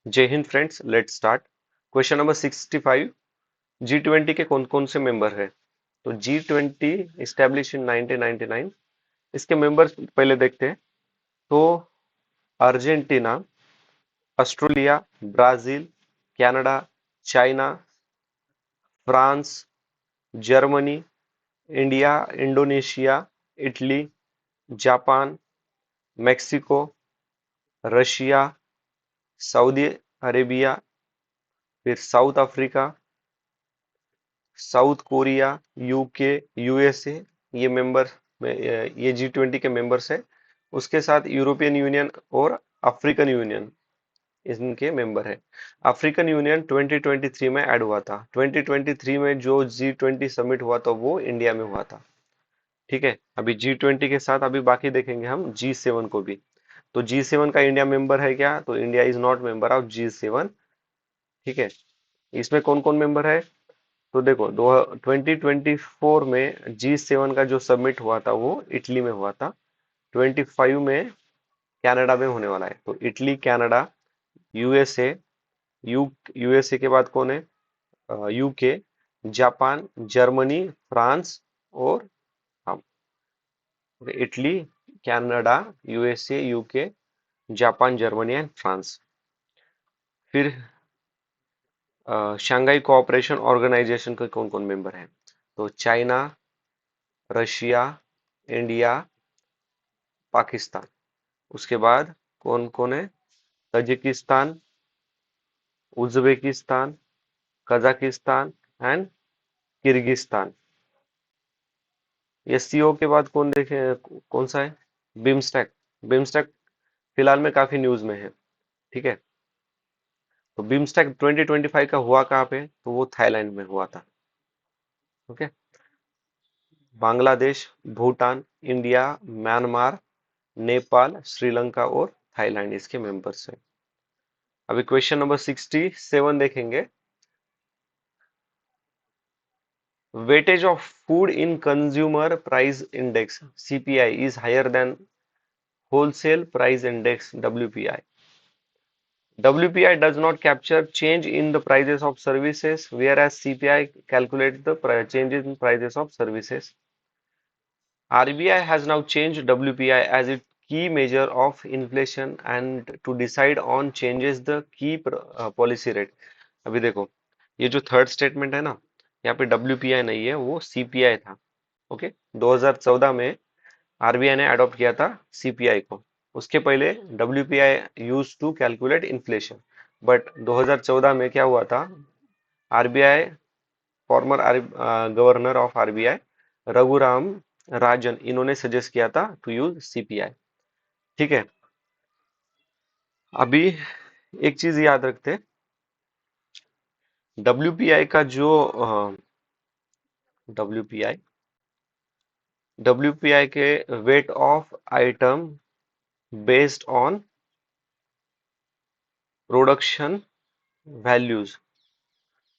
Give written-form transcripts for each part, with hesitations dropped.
जय Hind friends, let's start. Question number 65। G20 के कौन कौन से मेंबर है? तो G20 इस्टेब्लिश इन 1999। इसके मेंबर्स पहले देखते हैं। तो Argentina, Australia, Brazil, Canada, China, France, Germany, India, Indonesia, Italy, Japan, Mexico, Russia, Saudi Arabia, फिर South Africa, South Korea, UK, USA, ये मेंबर में ये G20 के मेंबर्स है। उसके साथ यूरोपियन यूनियन और अफ्रीकन यूनियन इनके मेंबर है। अफ्रीकन यूनियन 2023 में ऐड हुआ था। 2023 में जो G20 समिट हुआ था वो इंडिया में हुआ था। ठीक है, अभी G20 के साथ अभी बाकी देखेंगे हम G7 को भी। तो G7 का इंडिया मेंबर है क्या? तो India is not member of G7। ठीक है, इसमें कौन कौन मेंबर है? तो देखो, दो 2024 में G7 का जो सबमिट हुआ था वो इटली में हुआ था। 25 में कनाडा में होने वाला है। तो इटली, कनाडा, यूएसए, यूएसए के बाद कौन है? यूके, जापान, जर्मनी, फ्रांस और हम। Italy, Canada, USA, UK, Japan, Germany and France. फिर शंघाई कोऑपरेशन ऑर्गेनाइजेशन के कौन कौन मेंबर हैं? तो चाइना, रशिया, इंडिया, पाकिस्तान। उसके बाद कौन कौन है? Tajikistan, Uzbekistan, Kazakhstan and Kyrgyzstan. ये सीओ के बाद कौन देखे? कौन सा है? बिम्स्टेक। बिम्स्टेक फिलहाल में काफी न्यूज में है। ठीक है, तो बिम्स्टेक 2025 का हुआ कहाँ पे? तो वो थाईलैंड में हुआ था। Okay, Bangladesh, Bhutan, India, Myanmar, Nepal, Sri Lanka और थाईलैंड इसके मेंबर्स हैं। अभी क्वेश्चन नंबर 67 देखेंगे। Weightage of food in consumer price index CPI is higher than wholesale price index WPI. WPI does not capture change in the prices of services, whereas CPI calculates the changes in prices of services. RBI has now changed WPI as its key measure of inflation and to decide on changes the key policy rate. अभी देखो, ये जो third statement है ना, यहाँ पे WPI नहीं है, वो CPI था। ओके, 2014 में आरबीआई ने अडॉप्ट किया था सीपीआई को। उसके पहले WPI use to calculate inflation. But 2014 में क्या हुआ था? RBI, former governor of RBI Raghuram Rajan, इन्होंने सजेस्ट किया था टू यूज सीपीआई। ठीक है, अभी एक चीज याद रखते, डब्ल्यूपीआई का जो डब्ल्यूपीआई डब्ल्यूपीआई के weight of item based on production values,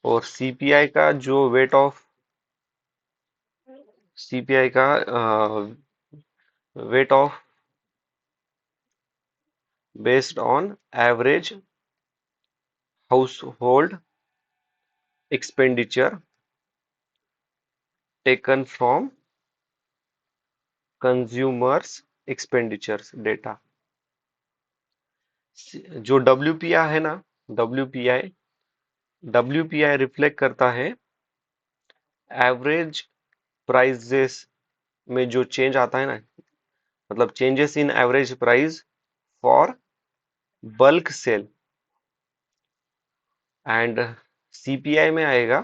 और सीपीआई का जो वेट ऑफ सीपीआई का weight of based on average house hold expenditure taken from consumers expenditures data. जो डब्ल्यूपीआई है ना, डब्ल्यूपीआई डब्ल्यूपीआई रिफ्लेक्ट करता है एवरेज प्राइजेस में जो चेंज आता है ना, मतलब changes in average price for bulk sale. And CPI में आएगा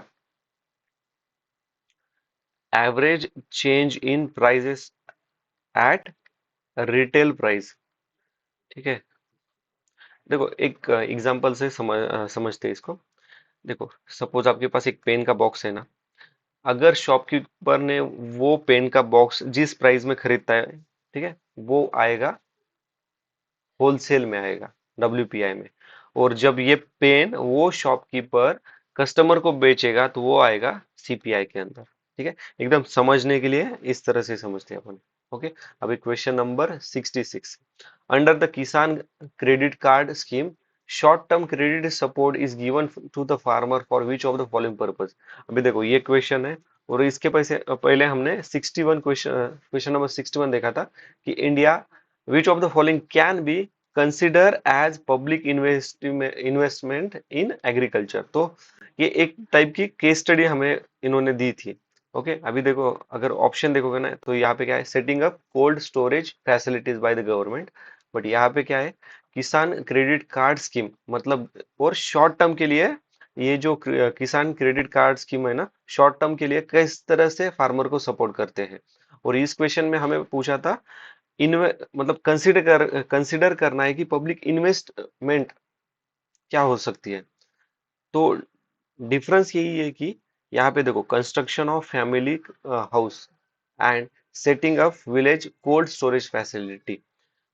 average change in prices at retail price. ठीक है, देखो एक एग्जांपल से समझते हैं इसको। देखो, सपोज आपके पास एक पेन का बॉक्स है ना। अगर शॉपकीपर ने वो पेन का बॉक्स जिस प्राइस में खरीदता है, ठीक है, वो आएगा होलसेल में, आएगा डब्ल्यूपीआई में। और जब ये पेन वो शॉपकीपर कस्टमर को बेचेगा तो वो आएगा सीपीआई के अंदर। ठीक है, एकदम समझने के लिए इस तरह से समझते हैं अपन। ओके, अभी question number 66। Under the Kisan credit card scheme, short term credit support is given to the farmer for which of the following purpose. अभी देखो ये क्वेश्चन है, और इसके पैसे पहले हमने 61 क्वेश्चन नंबर 61 देखा था कि India which of the following can be consider as public investment in agriculture. तो ये एक टाइप की केस स्टडी हमें इन्होंने दी थी। ओके, अभी देखो अगर ऑप्शन देखोगे ना, तो यहाँ पे क्या है, setting up cold storage facilities by the government. But यहाँ पे क्या है, किसान क्रेडिट कार्ड स्कीम, मतलब और शॉर्ट टर्म के लिए ये जो किसान क्रेडिट कार्ड स्कीम है ना, शॉर्ट टर्म के लिए किस तरह से फार्मर को सपोर्ट करते हैं। और इस क्वेश्चन में हमें पूछा था इन्वे मतलब कंसिडर करना है कि पब्लिक इन्वेस्टमेंट क्या हो सकती है। तो डिफरेंस यही है कि यहाँ पे देखो, construction of family house and setting up village cold storage facility.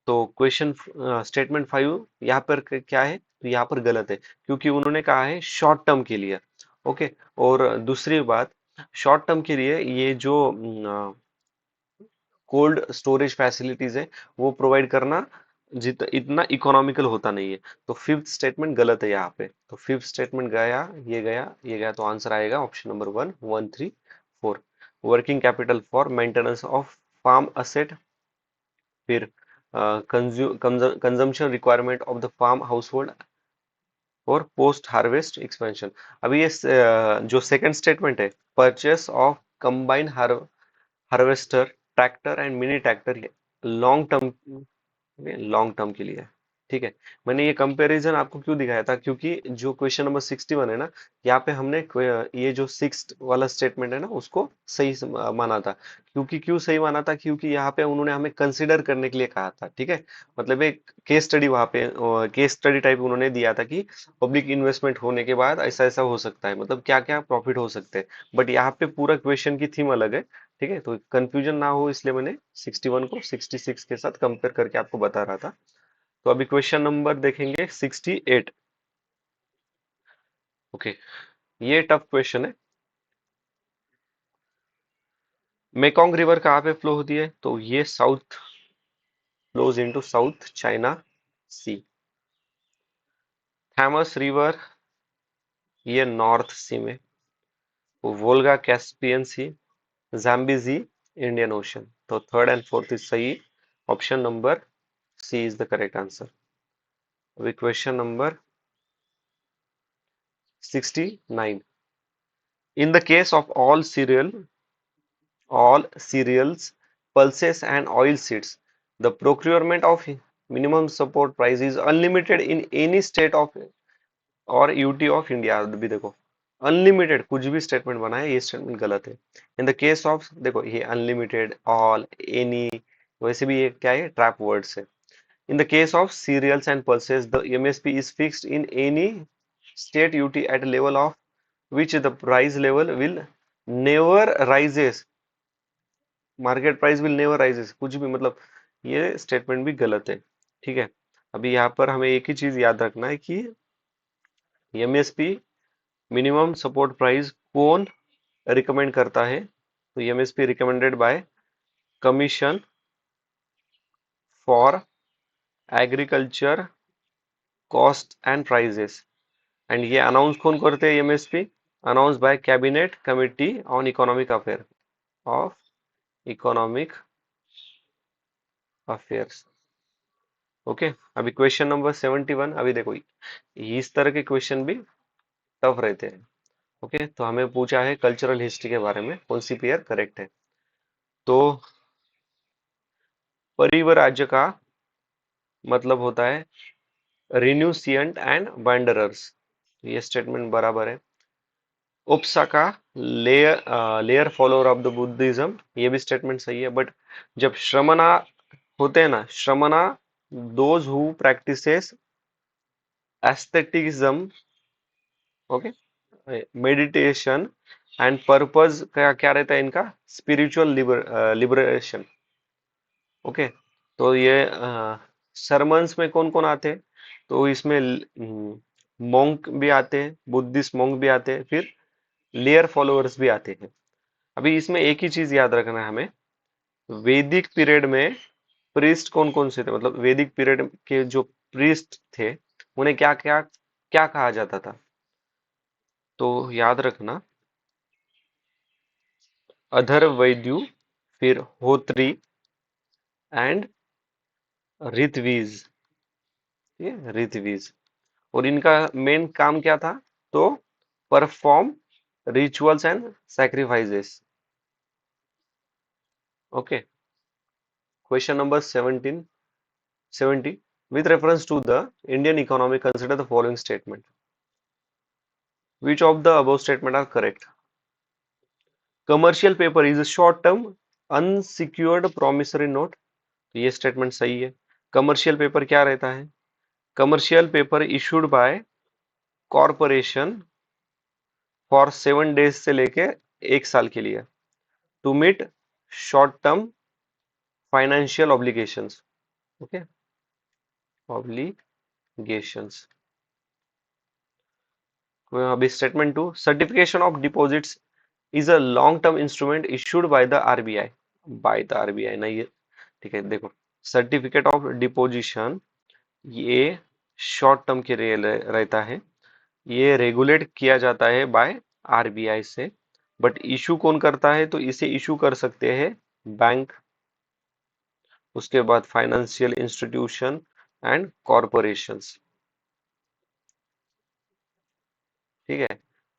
तो क्वेश्चन स्टेटमेंट 5 यहाँ पर क्या है, तो यहाँ पर गलत है, क्योंकि उन्होंने कहा है शॉर्ट टर्म के लिए। ओके, और दूसरी बात, शॉर्ट टर्म के लिए ये जो कोल्ड स्टोरेज फैसिलिटीज है वो प्रोवाइड करना इतना इकोनॉमिकल होता नहीं है। तो फिफ्थ स्टेटमेंट गलत है यहाँ पे। तो फिफ्थ स्टेटमेंट गया, ये गया, तो आंसर आएगा option number 1, 1, 3, 4। Working capital for maintenance of farm asset, फिर consumption requirement of the farm household और पोस्ट हार्वेस्ट एक्सपेंशन। अभी ये जो सेकंड स्टेटमेंट है, purchase of combine harvester, tractor and mini tractor, long term, long term के लिए है। ठीक है, मैंने ये कंपैरिजन आपको क्यों दिखाया था, क्योंकि जो क्वेश्चन नंबर 61 है ना, यहाँ पे हमने ये जो सिक्स वाला स्टेटमेंट है ना, उसको सही माना था। क्योंकि क्यों सही माना था, क्योंकि यहाँ पे उन्होंने हमें कंसिडर करने के लिए कहा था। ठीक है, मतलब एक केस स्टडी, वहाँ पे केस स्टडी टाइप उन्होंने दिया था कि पब्लिक इन्वेस्टमेंट होने के बाद ऐसा ऐसा हो सकता है, मतलब क्या क्या प्रॉफिट हो सकते हैं। बट यहाँ पे पूरा क्वेश्चन की थीम अलग है। ठीक है, तो कंफ्यूजन ना हो इसलिए मैंने 61 को 66 के साथ कंपेयर करके आपको बता रहा था। तो अभी क्वेश्चन नंबर देखेंगे 68। ओके, ये टफ क्वेश्चन है। मेकोंग रिवर कहाँ पे फ्लो होती है, तो ये south flows into South China Sea. Thames river ये नॉर्थ सी में। Volga Caspian Sea, Zambezi Indian Ocean. तो थर्ड एंड फोर्थ इज सही, option number C is the correct answer. अभी question number 69। In the case of all cereals, pulses and oil seeds, the procurement of minimum support price is unlimited in any state of और UT of India. भी देखो, unlimited कुछ भी statement बनाए, ये statement गलत है। इन द केस ऑफ, देखो ये अनलिमिटेड, ऑल, एनी, वैसे भी ये क्या है, ट्रैप वर्ड्स है। In the case of cereals and pulses, the MSP is fixed in any state UT at a level of which the price level will never rises, market price will never rises, कुछ भी, मतलब ये statement भी गलत है। ठीक है, अभी यहाँ पर हमें एक ही चीज याद रखना है कि एमएसपी मिनिमम सपोर्ट प्राइस कौन रिकमेंड करता है, तो MSP recommended by commission for agriculture cost and prices. And ये अनाउंस कौन करते हैं, MSP announce by cabinet committee on economic affair of economic affairs. Okay, अभी क्वेश्चन नंबर 71। अभी देखो इस तरह के क्वेश्चन भी टफ रहते हैं। ओके, तो हमें पूछा है कल्चरल हिस्ट्री के बारे में, कौन सी पेयर करेक्ट है। तो परिव्राज्य का मतलब होता है रिन्यूसिएंट एंड वांडरर्स, ये स्टेटमेंट बराबर है। Upasaka layer follower of the Buddhism, ये भी स्टेटमेंट सही है। बट जब श्रमणा होते हैं ना, shramana those who practices asceticism, okay, meditation and purpose का क्या रहता है इनका, स्पिरिचुअल लिबरेशन। ओके, तो ये सरमन्स में कौन कौन आते हैं, तो इसमें मोंक भी आते हैं, बुद्धिस्ट मोंक भी आते हैं, फिर लेयर फॉलोअर्स भी आते हैं। अभी इसमें एक ही चीज याद रखना है हमें, वैदिक पीरियड में प्रीस्ट कौन कौन से थे, मतलब वैदिक पीरियड के जो प्रीस्ट थे उन्हें क्या क्या क्या कहा जाता था? तो याद रखना, अधर वैद्यु, फिर होत्री एंड ऋत्विज। ठीक है, ऋत्विज। और इनका मेन काम क्या था? तो perform rituals and sacrifices. Okay. Question number 70 with reference to the Indian economy, consider the following statement. Which of the above statement are correct? Commercial paper is a short term unsecured promissory note. तो ये statement सही है। Commercial paper क्या रहता है? Commercial paper issued by corporation for 7 days से लेके 1 साल के लिए, to meet short term financial obligations. Okay, obligations. अभी statement 2, certification of deposits is a long term instrument issued by the RBI. By the RBI नहीं है, ठीक है। देखो, सर्टिफिकेट ऑफ डिपोजिशन ये शॉर्ट टर्म के लिए रहता है, ये रेगुलेट किया जाता है बाय आरबीआई से। बट इशू कौन करता है? तो इसे इशू कर सकते हैं बैंक, उसके बाद फाइनेंशियल इंस्टीट्यूशन एंड कॉरपोरेशंस। ठीक है।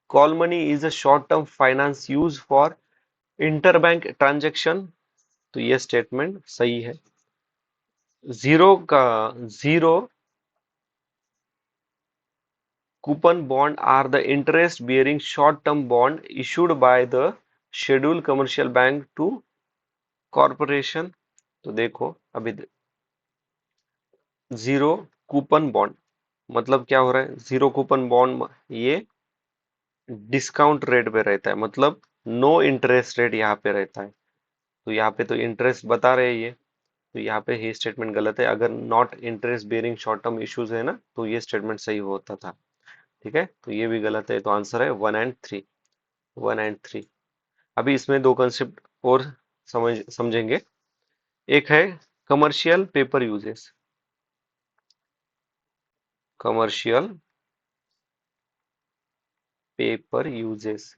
Call money is a short term finance use for interbank transaction. तो ये स्टेटमेंट सही है। जीरो का zero coupon bond are the interest bearing short term bond issued by the scheduled commercial bank to corporation। तो देखो अभी, zero coupon bond मतलब क्या हो रहा है? जीरो कूपन बॉन्ड ये डिस्काउंट रेट पे रहता है, मतलब नो इंटरेस्ट रेट यहाँ पे रहता है। तो यहाँ पे तो इंटरेस्ट बता रहे हैं ये, तो यहाँ पे ये स्टेटमेंट गलत है। अगर not interest bearing short term issues है ना, तो ये स्टेटमेंट सही होता था। ठीक है, तो ये भी गलत है। तो आंसर है 1 एंड 3। 1 एंड 3। अभी इसमें दो कंसेप्ट और समझेंगे। एक है commercial paper uses. Commercial paper uses,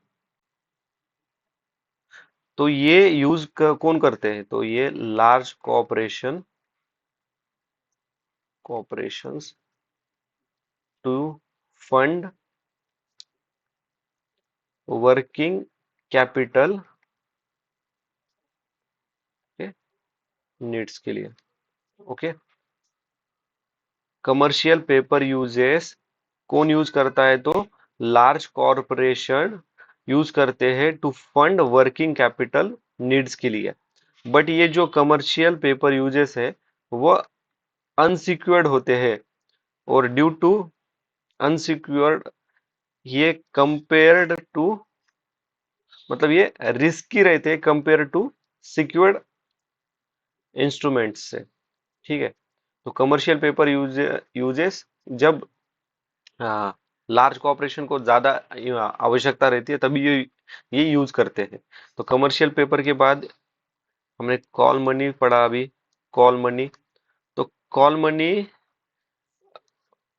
तो ये यूज कौन करते हैं? तो ये large corporations to fund working capital के नीड्स के लिए। ओके, कमर्शियल पेपर यूजेस कौन यूज करता है? तो लार्ज कॉरपोरेशन यूज करते हैं to fund working capital needs के लिए। बट ये जो कमर्शियल पेपर यूजेस है वो अनसिक्योर्ड होते हैं, और ड्यू टू अनसिक्योर्ड ये कंपेयर्ड टू, मतलब ये रिस्की रहते हैं कंपेयर टू सिक्योर्ड इंस्ट्रूमेंट्स से। ठीक है, तो कमर्शियल पेपर यूजेस जब लार्ज कॉर्पोरेशन को ज्यादा आवश्यकता रहती है तभी ये यूज करते हैं। तो कमर्शियल पेपर के बाद हमने कॉल मनी पढ़ा अभी। कॉल मनी, तो call money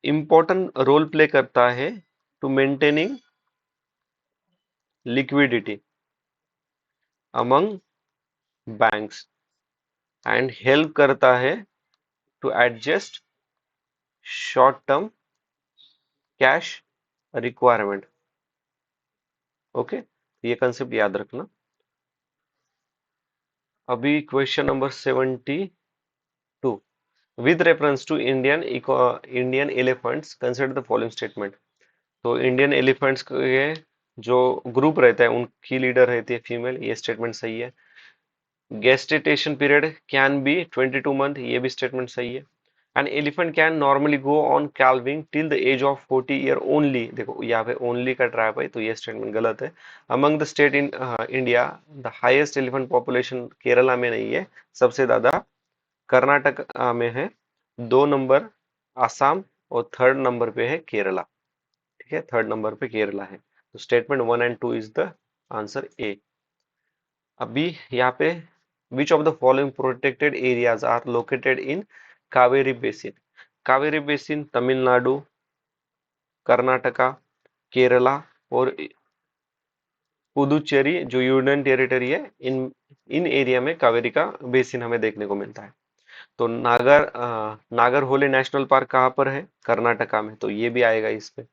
important role play करता है to maintaining liquidity among banks and help करता है to adjust short term cash requirement. Okay, ये कंसेप्ट याद रखना। अभी question number 72, with reference to Indian elephants, consider the following statement। तो Indian elephants के जो ग्रुप रहता है उनकी लीडर रहती है फीमेल, ये स्टेटमेंट सही है। Gestation period can be 22 month, ये भी स्टेटमेंट सही है। And elephant can normally go on calving till the age of 40 year only. देखो यहाँ पे ओनली का ट्रैप है, तो ये स्टेटमेंट गलत है। Among the state in India, the highest elephant population Kerala में नहीं है, सबसे ज्यादा कर्नाटक में है। 2 नंबर आसाम, और थर्ड नंबर पे है केरला। ठीक है, थर्ड नंबर पे केरला है। तो statement 1 and 2 is the answer A. अभी यहाँ पे which of the following protected areas are located in Kaveri basin. Kaveri basin Tamil Nadu, Karnataka, Kerala और पुदुचेरी जो यूनियन टेरिटरी है, इन इन एरिया में कावेरी का बेसिन हमें देखने को मिलता है। तो नागरहोले नेशनल पार्क कहाँ पर है? कर्नाटका में, तो ये भी आएगा इसमें।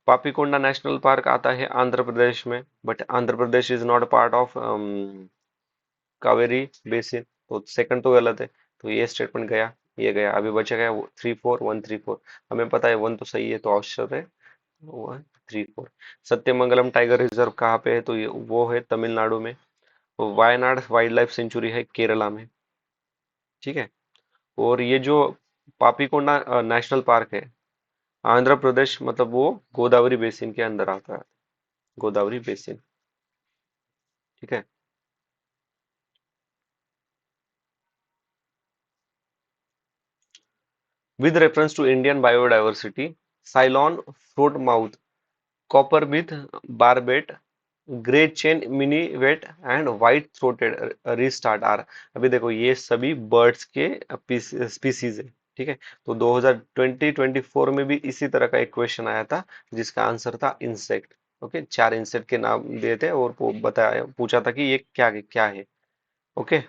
पापीकोंडा नेशनल पार्क आता है आंध्र प्रदेश में, but Andhra Pradesh is not part of Kaveri basin, तो सेकंड तो गलत है। तो ये स्टेटमेंट गया, ये गया। अभी बचा गया 3 4 1 3 4। हमें पता है 1 तो सही है, तो ऑप्शन है 1 3 4। सत्यमंगलम टाइगर रिजर्व कहाँ पे है? तो ये वो है तमिलनाडु में। तो वायनाड वाइल्ड लाइफ सेंचुरी है केरला में। ठीक है। और ये जो पापीकोंडा नेशनल पार्क है आंध्र प्रदेश, मतलब वो गोदावरी बेसिन के अंदर आता है, गोदावरी बेसिन। ठीक है। With reference to Indian biodiversity, Ceylon frogmouth, coppersmith barbet, grey chinned minivet and white throated redstart are. अभी देखो ये सभी बर्ड्स के स्पीसीज है। ठीक है। तो 2024 में भी इसी तरह का एक क्वेश्चन आया था जिसका आंसर था इंसेक्ट। ओके, 4 इंसेक्ट के नाम दिए थे और वो बताया, पूछा था कि ये क्या क्या है। ओके।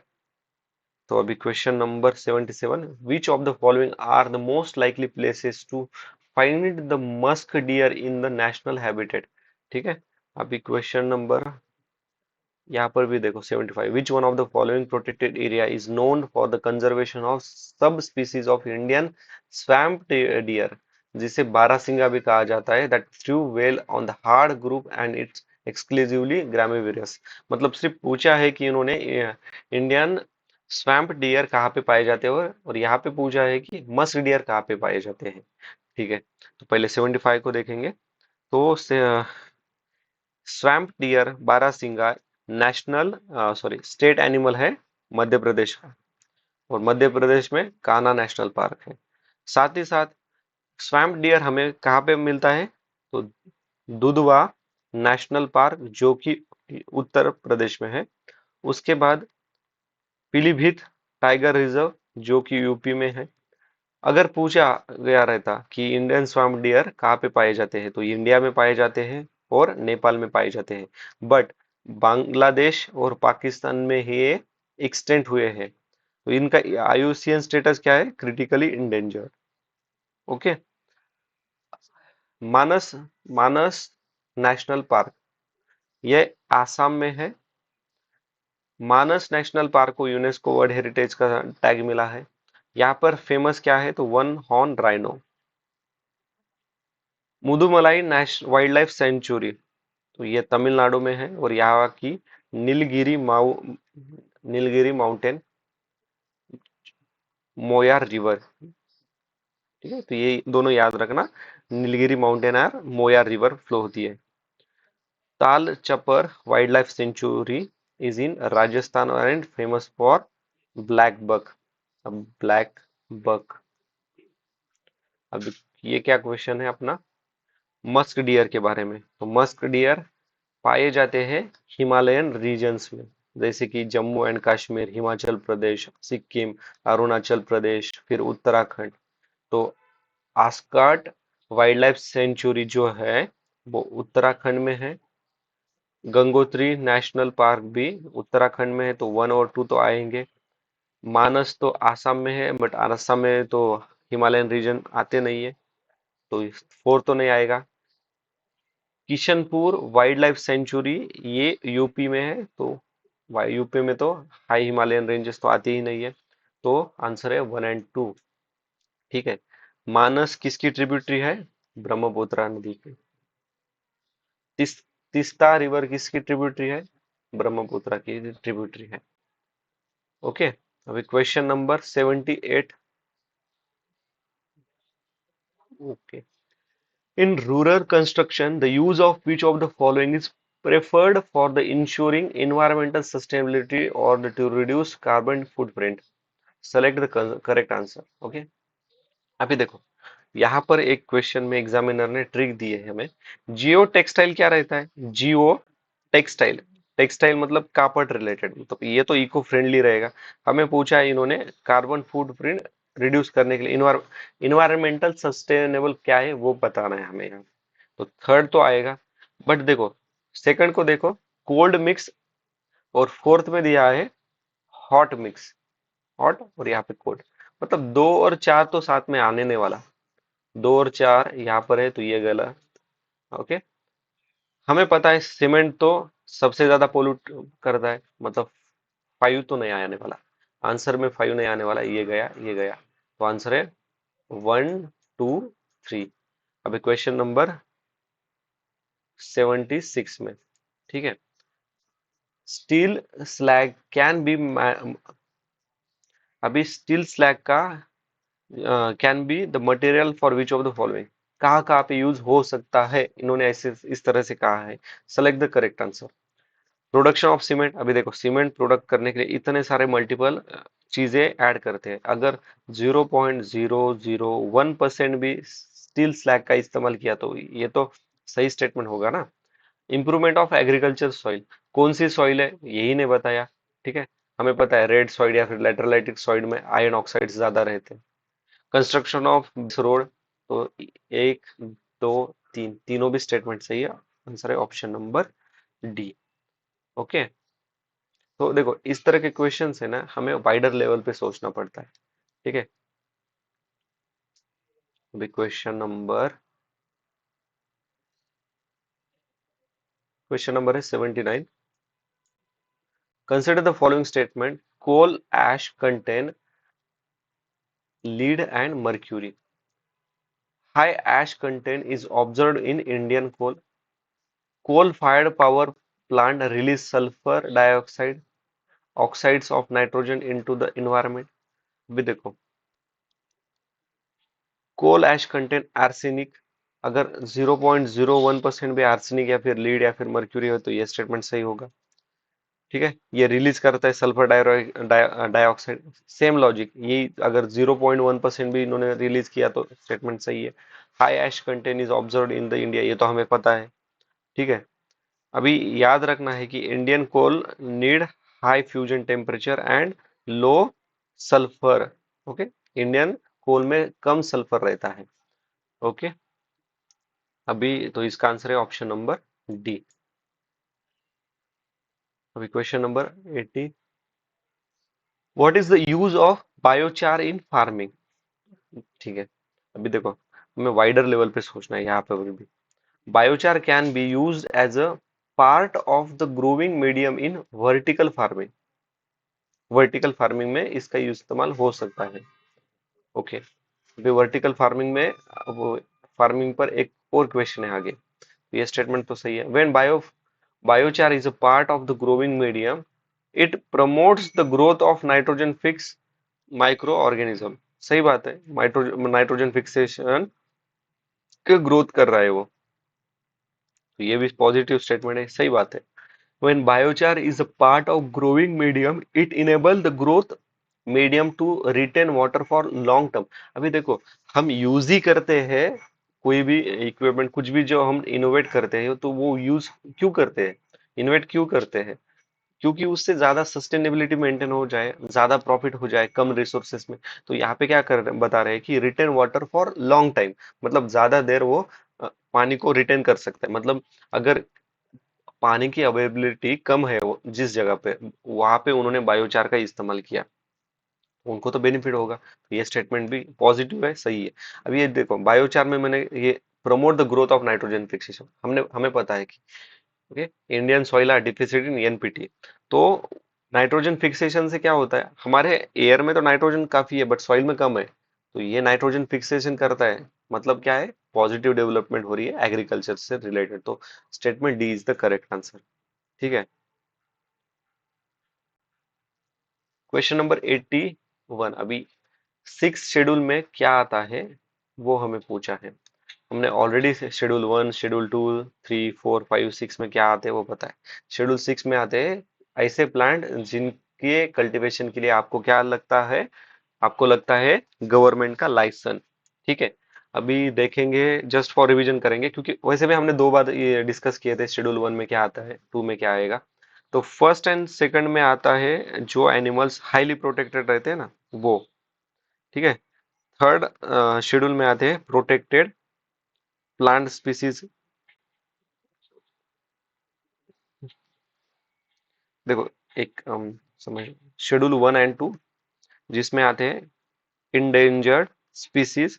तो अभी question number 77, which of the following are the most likely places to find the musk deer in the national habitat. ठीक है। अभी क्वेश्चन नंबर यहाँ पर भी देखो 75, which one of the following protected area is known for the conservation of sub species of Indian swamp deer, जिसे बारहसिंगा भी कहा जाता है, that thrives well on the hard ground and it's exclusively graminivorous. मतलब सिर्फ पूछा है कि इन्होंने इंडियन स्वैम्प डियर कहाँ पे पाए जाते हैं, और यहाँ पे पूछा है कि मस्क डियर कहाँ पे पाए जाते हैं। ठीक है। तो पहले 75 को देखेंगे। तो swamp deer barasingha national sorry state animal है मध्य प्रदेश का, और मध्य प्रदेश में कान्हा नेशनल पार्क है। साथ ही साथ स्वैम्प डियर हमें कहाँ पे मिलता है? तो दुधवा नेशनल पार्क जो कि उत्तर प्रदेश में है। उसके बाद पीलीभीत टाइगर रिजर्व जो कि यूपी में है। अगर पूछा गया रहता कि इंडियन स्वाम डियर कहाँ पे पाए जाते हैं, तो इंडिया में पाए जाते हैं और नेपाल में पाए जाते हैं, बट बांग्लादेश और पाकिस्तान में ही ये एक्सटेंट हुए हैं। तो इनका आईयूसीएन स्टेटस क्या है? Critically endangered. ओके। मानस मानस नेशनल पार्क, ये आसाम में है। मानस नेशनल पार्क को यूनेस्को वर्ल्ड हेरिटेज का टैग मिला है। यहाँ पर फेमस क्या है? तो one horn rhino. Mudumalai wild life sanctuary, तो ये तमिलनाडु में है, और यहाँ की नीलगिरी माउंटेन, मोयार रिवर। ठीक है। तो ये दोनों याद रखना, नीलगिरी माउंटेन और मोयार रिवर फ्लो होती है। Tal Chhapar wildlife sanctuary is in Rajasthan and famous for blackbuck. अब ब्लैक बक, अब ये क्या क्वेश्चन है अपना? मस्क डियर के बारे में। तो मस्क डियर पाए जाते हैं हिमालयन रीजन्स में, जैसे कि जम्मू एंड कश्मीर, हिमाचल प्रदेश, सिक्किम, अरुणाचल प्रदेश, फिर उत्तराखंड। तो आस्काट वाइल्ड लाइफ सेंचुरी जो है वो उत्तराखंड में है। गंगोत्री नेशनल पार्क भी उत्तराखंड में है, तो 1 और 2 तो आएंगे। मानस तो आसाम में है, बट आसाम में तो हिमालयन रीजन आते नहीं है, तो 4 तो नहीं आएगा। किशनपुर वाइल्ड लाइफ सेंचुरी ये यूपी में है, तो यूपी में तो हाई हिमालयन रेंजेस तो आती ही नहीं है, तो आंसर है 1 और 2। ठीक है। मानस किसकी ट्रिब्यूटरी है? ब्रह्मपुत्र नदी की। तिस, तिस्ता रिवर किसकी ट्रिब्यूटरी है? ब्रह्मपुत्र की ट्रिब्यूटरी है। ओके। अभी question number 78। Okay. In rural construction, the use of which of the following is preferred for the ensuring environmental sustainability or to reduce carbon footprint? Select the correct answer. Okay. अभी देखो यहाँ पर एक question में examiner ने trick दी है हमें। जियो textile क्या रहता है? जियो टेक्सटाइल, टेक्सटाइल मतलब कापड़ रिलेटेड, तो ये तो इको फ्रेंडली रहेगा। हमें पूछा है इन्होंने कार्बन फुटप्रिंट रिड्यूस करने के लिए इन्वायरमेंटल सस्टेनेबल क्या है वो बताना है हमें यहाँ। तो थर्ड तो आएगा, बट देखो सेकंड को देखो, कोल्ड मिक्स, और फोर्थ में दिया है हॉट मिक्स, हॉट और यहाँ पे कोल्ड, मतलब दो और चार तो साथ में आने नहीं वाला। दो और चार यहाँ पर है तो ये गलत। ओके, हमें पता है सीमेंट तो सबसे ज्यादा पोल्यूट करता है, मतलब फाइव तो नहीं आने वाला, आंसर में फाइव नहीं आने वाला, ये गया ये गया, तो आंसर है वन, टू, थ्री। अभी क्वेश्चन नंबर 76 में, ठीक है, स्टील स्लैग कैन बी, अभी स्टील स्लैग का can be the material for which of the following, कहाँ कहाँ पे यूज हो सकता है, इन्होंने ऐसे इस तरह से कहा है। Select the correct answer. Production of cement, अभी देखो सीमेंट प्रोडक्ट करने के लिए इतने सारे मल्टीपल चीजें ऐड करते हैं, अगर 0.001% भी स्टील स्लैग का इस्तेमाल किया तो ये तो सही स्टेटमेंट होगा ना। इंप्रूवमेंट ऑफ एग्रीकल्चर सॉइल, कौन सी सॉइल है यही नहीं बताया, ठीक है, हमें पता है रेड सॉइल या फिर लेटरलाइटिक सॉइल में आयरन ऑक्साइड ज्यादा रहते हैं। कंस्ट्रक्शन ऑफ रोड, तो एक, दो, तीन, तीनों भी स्टेटमेंट सही है, आंसर है ऑप्शन नंबर डी। ओके, तो देखो इस तरह के क्वेश्चन है ना, हमें वाइडर लेवल पे सोचना पड़ता है, ठीक है। अभी क्वेश्चन नंबर है 79। Consider the following statement, coal ash contain lead and mercury. High ash content is observed in Indian coal. Coal-fired power plant release sulfur dioxide, oxides of nitrogen into the environment. भी देखो, कोल ash contain arsenic, अगर 0.01% भी arsenic या फिर lead या फिर mercury हो तो ये स्टेटमेंट सही होगा, ठीक है। ये रिलीज करता है सल्फर डाइऑक्साइड, सेम लॉजिक, यही अगर 0.1% भी इन्होंने रिलीज किया तो स्टेटमेंट सही है। High ash content is observed in the India, ये तो हमें पता है, ठीक है। अभी याद रखना है कि Indian coal need high fusion temperature and low sulphur. Okay, Indian coal में कम सल्फर रहता है। ओके, अभी तो इसका आंसर है ऑप्शन नंबर डी। अभी question number 80, what is the use of biochar in farming, ठीक है। अभी देखो हमें वाइडर लेवल पे सोचना है यहाँ पे भी। Biochar can be used as a part of the growing medium in vertical farming, vertical farming में इसका इस्तेमाल हो सकता है। ओके, अभी वर्टिकल फार्मिंग में वो फार्मिंग पर एक और क्वेश्चन है आगे, तो ये स्टेटमेंट तो सही है। When biochar is a part of the growing medium, it promotes the growth of nitrogen fix micro organism, सही बात है, नाइट्रोजन फिक्सेशन की ग्रोथ कर रहा है वो, तो ये भी पॉजिटिव स्टेटमेंट है, सही बात है। When biochar is a part of growing medium, it enable the growth medium to retain water for long term। अभी देखो हम यूज ही करते हैं कोई भी इक्विपमेंट, कुछ भी जो हम इनोवेट करते हैं तो वो यूज क्यों करते हैं, इनोवेट क्यों करते हैं, क्योंकि उससे ज्यादा सस्टेनेबिलिटी मेंटेन हो जाए, ज्यादा प्रॉफिट हो जाए कम रिसोर्सेस में। तो यहाँ पे क्या कर बता रहे हैं कि retain water for long time, मतलब ज्यादा देर वो पानी को रिटेन कर सकता है, मतलब अगर पानी की अवेलेबिलिटी कम है वो जिस जगह पे, वहां पे उन्होंने बायोचार का इस्तेमाल किया, उनको तो बेनिफिट होगा, तो ये स्टेटमेंट भी पॉजिटिव है, सही है। अब ये देखो बायोचार में मैंने ये promote the growth of nitrogen fixation, हमने हमें पता है कि okay, Indian soil are deficit in NPT, तो नाइट्रोजन फिक्सेशन से क्या होता है, हमारे एयर में तो नाइट्रोजन काफी है बट सॉइल में कम है, तो ये नाइट्रोजन फिक्सेशन करता है, मतलब क्या है, पॉजिटिव डेवलपमेंट हो रही है एग्रीकल्चर से रिलेटेड, तो statement D is the correct answer, ठीक है। क्वेश्चन नंबर 81, अभी सिक्स शेड्यूल में क्या आता है वो हमें पूछा है। हमने ऑलरेडी शेड्यूल 1, शेड्यूल 2, 3, 4, 5, 6 में क्या आते हैं वो पता है। शेड्यूल 6 में आते हैं ऐसे प्लांट जिनके कल्टीवेशन के लिए आपको क्या लगता है, आपको लगता है गवर्नमेंट का लाइसेंस, ठीक है। अभी देखेंगे, जस्ट फॉर रिवीजन करेंगे, क्योंकि वैसे भी हमने दो बार ये डिस्कस किए थे, शेड्यूल 1 में क्या आता है, 2 में क्या आएगा। तो फर्स्ट एंड सेकंड में आता है जो एनिमल्स हाईली प्रोटेक्टेड रहते हैं ना वो, ठीक है। थर्ड शेड्यूल में आते हैं प्रोटेक्टेड प्लांट स्पीसीज। देखो एक समझ, शेड्यूल 1 एंड 2 जिसमें आते हैं इंडेंजर्ड स्पीसीज,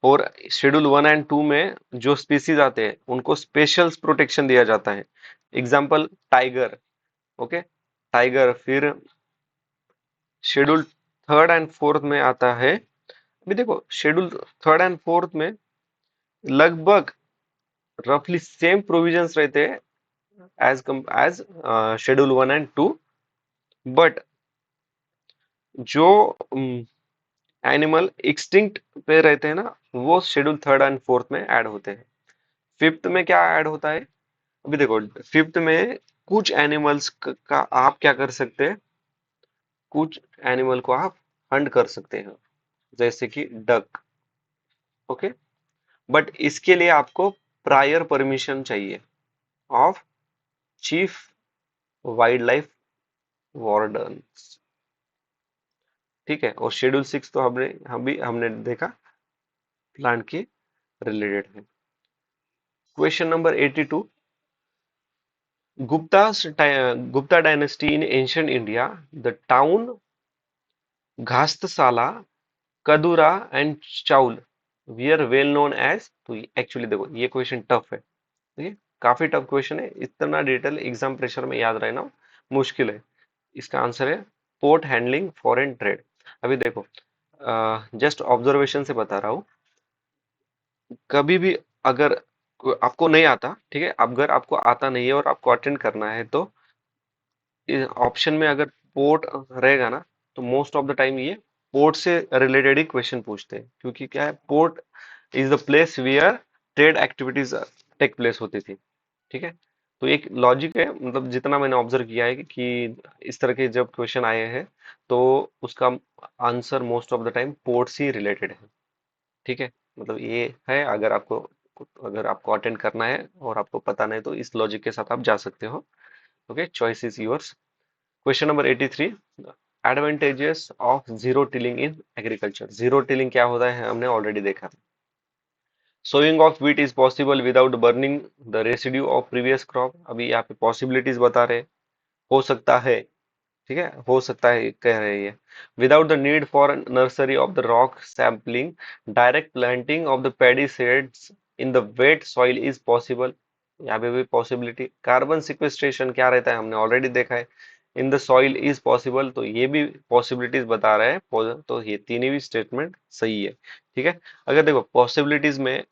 और शेड्यूल 1 एंड 2 में जो स्पीसीज आते हैं उनको स्पेशल प्रोटेक्शन दिया जाता है। Example tiger. Okay, tiger. फिर शेड्यूल 3 एंड 4 में आता है, अभी देखो शेड्यूल 3 एंड 4 में लगभग रफली सेम प्रोविजंस रहते हैं एज शेड्यूल 1 एंड 2, बट जो एनिमल एक्सटिंक्ट पे रहते हैं ना, वो शेड्यूल 3 एंड 4 में ऐड होते हैं। फिफ्थ में क्या ऐड होता है, अभी देखो फिफ्थ में कुछ एनिमल्स का आप क्या कर सकते हैं, कुछ एनिमल को आप हंट कर सकते हैं, जैसे कि डक। ओके, बट इसके लिए आपको प्रायर परमिशन चाहिए of chief wild life warden. ठीक है, और शेड्यूल 6 तो हमने देखा प्लांट के रिलेटेड है। Question number 82, Gupta dynasty in ancient India, the town Ghantasala, Kadura and Chaul were well known as. तो एक्चुअली देखो ये क्वेश्चन टफ है, ठीक है, काफी टफ क्वेश्चन है, इतना डिटेल एग्जाम प्रेशर में याद रहना मुश्किल है। इसका आंसर है पोर्ट हैंडलिंग फॉरेन ट्रेड। अभी देखो जस्ट ऑब्जर्वेशन से बता रहा हूँ, कभी भी अगर आपको नहीं आता, ठीक है, अगर आपको आता नहीं है और आपको अटेंड करना है, तो ऑप्शन में अगर पोर्ट रहेगा ना, तो मोस्ट ऑफ द टाइम ये पोर्ट से रिलेटेड ही क्वेश्चन पूछते हैं, क्योंकि क्या है, port is the place where trade activities take place होती थी। ठीक है, तो एक लॉजिक है, मतलब जितना मैंने ऑब्जर्व किया है कि इस तरह के जब क्वेश्चन आए हैं, तो उसका answer most of the time port से रिलेटेड है। ठीक है, मतलब ये है, अगर आपको अटेंड करना है और आपको पता नहीं, तो इस लॉजिक के साथ आप जा सकते हो। Okay, choice is yours. Question number 83, advantages of zero tilling in agriculture. Zero tilling क्या होता है हमने ऑलरेडी देखा। Sowing of wheat is possible without burning the residue of previous crop. अभी यहाँ पे पॉसिबिलिटीज बता रहे, हो सकता है, ठीक है, हो सकता है कह रहे हैं। Without the need for nursery of the rock sampling, direct planting of the paddy seeds in the wait soil is possible. यहाँ पे भी पॉसिबिलिटी। कार्बन सिक्वेस्ट्रेशन क्या रहता है हमने ऑलरेडी देखा है, in the soil is possible, तो ये भी पॉसिबिलिटीज बता रहे हैं, तो ये तीनों भी स्टेटमेंट सही है। ठीक है, अगर देखो पॉसिबिलिटीज में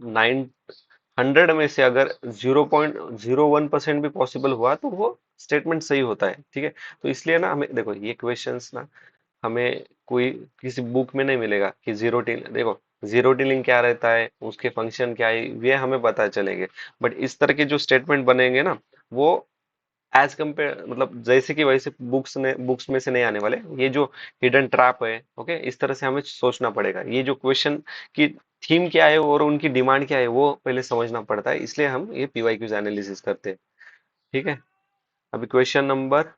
900 में से अगर 0.01% भी पॉसिबल हुआ, तो वो स्टेटमेंट सही होता है। ठीक है, तो इसलिए ना हमें देखो ये क्वेश्चंस ना हमें कोई किसी बुक में नहीं मिलेगा कि जीरो टिल, देखो जीरो टिलिंग क्या रहता है, उसके फंक्शन क्या है, ये हमें पता चलेंगे। बट इस तरह के जो स्टेटमेंट बनेंगे ना, वो एज कम्पेयर, मतलब जैसे कि वैसे बुक्स में से नहीं आने वाले, ये जो हिडन ट्रैप है। ओके, इस तरह से हमें सोचना पड़ेगा, ये जो क्वेश्चन की थीम क्या है और उनकी डिमांड क्या है, वो पहले समझना पड़ता है, इसलिए हम ये पीवाईक्यूज एनालिसिस करते हैं। ठीक है, अभी क्वेश्चन नंबर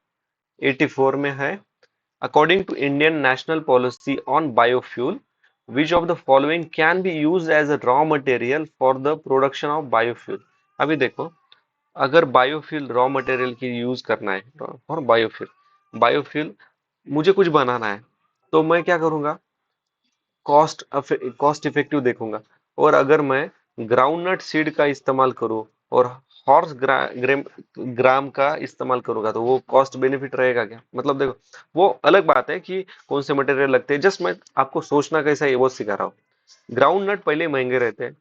84 में है, according to Indian national policy on biofuel, which of the following can be use as a raw material for the production of biofuel. अभी देखो, अगर बायोफ्यूल रॉ मटेरियल की यूज करना है और बायोफ्यूल बायोफ्यूल मुझे कुछ बनाना है, तो मैं क्या करूंगा, कॉस्ट कॉस्ट इफेक्टिव देखूंगा। और अगर मैं ग्राउंडनट सीड का इस्तेमाल करूं और हॉर्स ग्राम का इस्तेमाल करूंगा, तो वो कॉस्ट बेनिफिट रहेगा क्या, मतलब देखो वो अलग बात है कि कौन से मटेरियल लगते हैं, जस्ट मैं आपको सोचना कैसा है वो सिखा रहा हूँ। ग्राउंड नट पहले महंगे रहते हैं,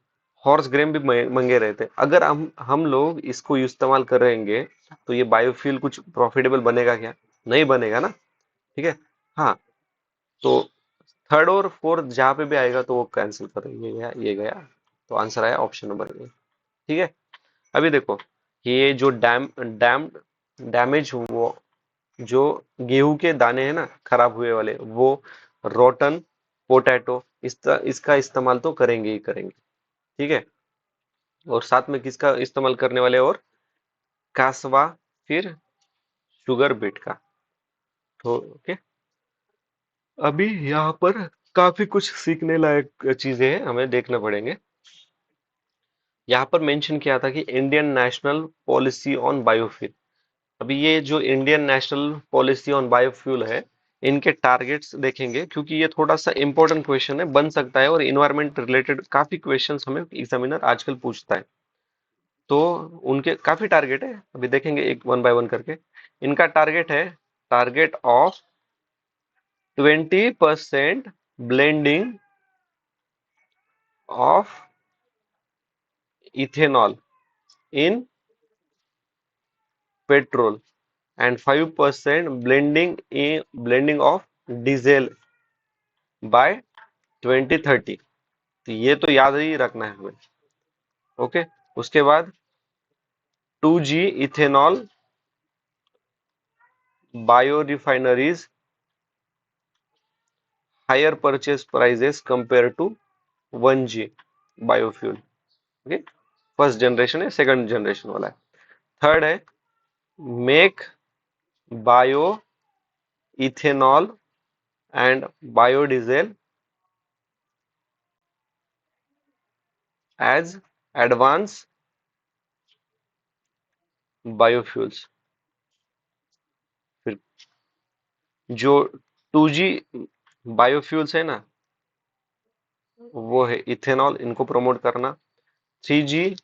हॉर्स ग्रेम भी महंगे रहते हैं, अगर हम लोग इसको इस्तेमाल करेंगे, तो ये बायोफ्यूल कुछ प्रॉफिटेबल बनेगा क्या, नहीं बनेगा ना। ठीक है, हाँ, तो थर्ड और फोर्थ जहां पे भी आएगा तो वो कैंसिल कर, ये गया ये गया, तो आंसर आया ऑप्शन नंबर ए। ठीक है, अभी देखो ये जो डैम डैमेज वो जो गेहूं के दाने हैं ना खराब हुए वाले, वो रोटन पोटैटो, इसका इस्तेमाल तो करेंगे ही करेंगे। ठीक है, और साथ में किसका इस्तेमाल करने वाले, और कासवा, फिर शुगर बीट का। तो ओके, अभी यहाँ पर काफी कुछ सीखने लायक चीजें हैं, हमें देखना पड़ेंगे। यहाँ पर मेंशन किया था कि Indian national policy on biofuel. अभी ये जो Indian national policy on biofuel है, इनके टारगेट्स देखेंगे, क्योंकि ये थोड़ा सा इंपॉर्टेंट क्वेश्चन है, बन सकता है, और इन्वायरमेंट रिलेटेड काफी क्वेश्चंस हमें एग्जामिनर आजकल पूछता है। तो उनके काफी टारगेट है, अभी देखेंगे एक वन बाय वन करके। इनका टारगेट है, target of 20% blending of ethanol in petrol and 5% blending of diesel by 2030। तो ये तो याद ही रखना है हमें। ओके, उसके बाद 2G ethanol bio refineries higher purchase prices compare to 1G biofuel. Okay, first generation है, सेकंड जनरेशन वाला है। थर्ड है, make bio ethanol and biodiesel as advance biofuels. फिर जो 2G बायोफ्यूल्स है ना, वो है इथेनॉल, इनको प्रमोट करना। 3G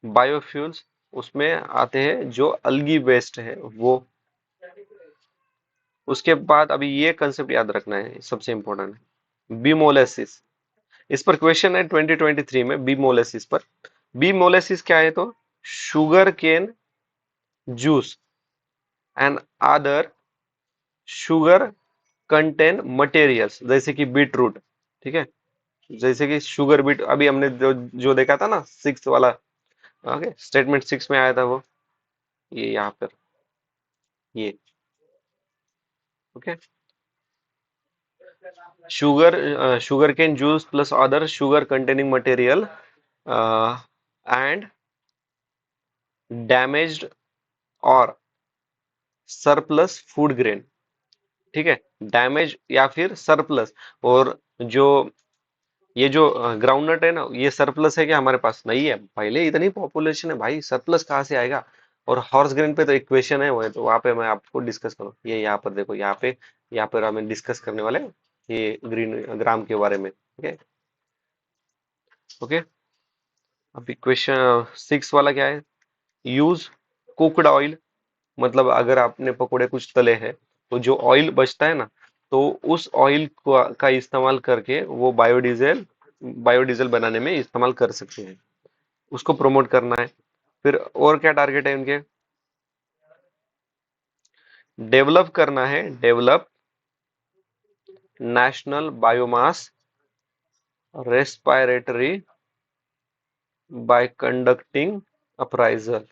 बायोफ्यूल्स, उसमें आते हैं जो अलगी वेस्ट है वो। उसके बाद अभी ये कंसेप्ट याद रखना है, सबसे इंपॉर्टेंट है, बीमोलेसिस। इस पर क्वेश्चन है 2023 में, बीमोलेसिस पर। बीमोलेसिस क्या है? तो sugar cane juice and other sugar contain materials, जैसे कि बीट रूट। ठीक है, जैसे कि शुगर बीट, अभी हमने जो जो देखा था ना, सिक्स वाला। ओके, स्टेटमेंट 6 में आया था वो, ये यहाँ पर, ये। Okay, sugar cane juice plus other sugar containing material and damaged और सरप्लस फूड ग्रेन। ठीक है, डैमेज या फिर सरप्लस। और जो ये जो ग्राउंडनट है ना, ये सरप्लस है क्या? हमारे पास नहीं है, पहले इतनी पॉपुलेशन है भाई, सरप्लस कहाँ से आएगा? और हॉर्स ग्रेन पे तो इक्वेशन है वो, तो वहां पे मैं आपको डिस्कस करूँ, ये यहाँ पर देखो, यहाँ पर हमें डिस्कस करने वाले हैं ये ग्रीन ग्राम के बारे में। ओके। ओके, अब इक्वेशन 6 वाला क्या है? Use cooked oil. मतलब अगर आपने पकोड़े कुछ तले हैं, तो जो ऑयल बचता है ना, तो उस ऑयल का इस्तेमाल करके वो बायोडीजल बायोडीजल बनाने में इस्तेमाल कर सकते हैं। उसको प्रमोट करना है। फिर और क्या टारगेट है उनके? डेवलप करना है, develop national biomass respiratory bye conducting appraisal.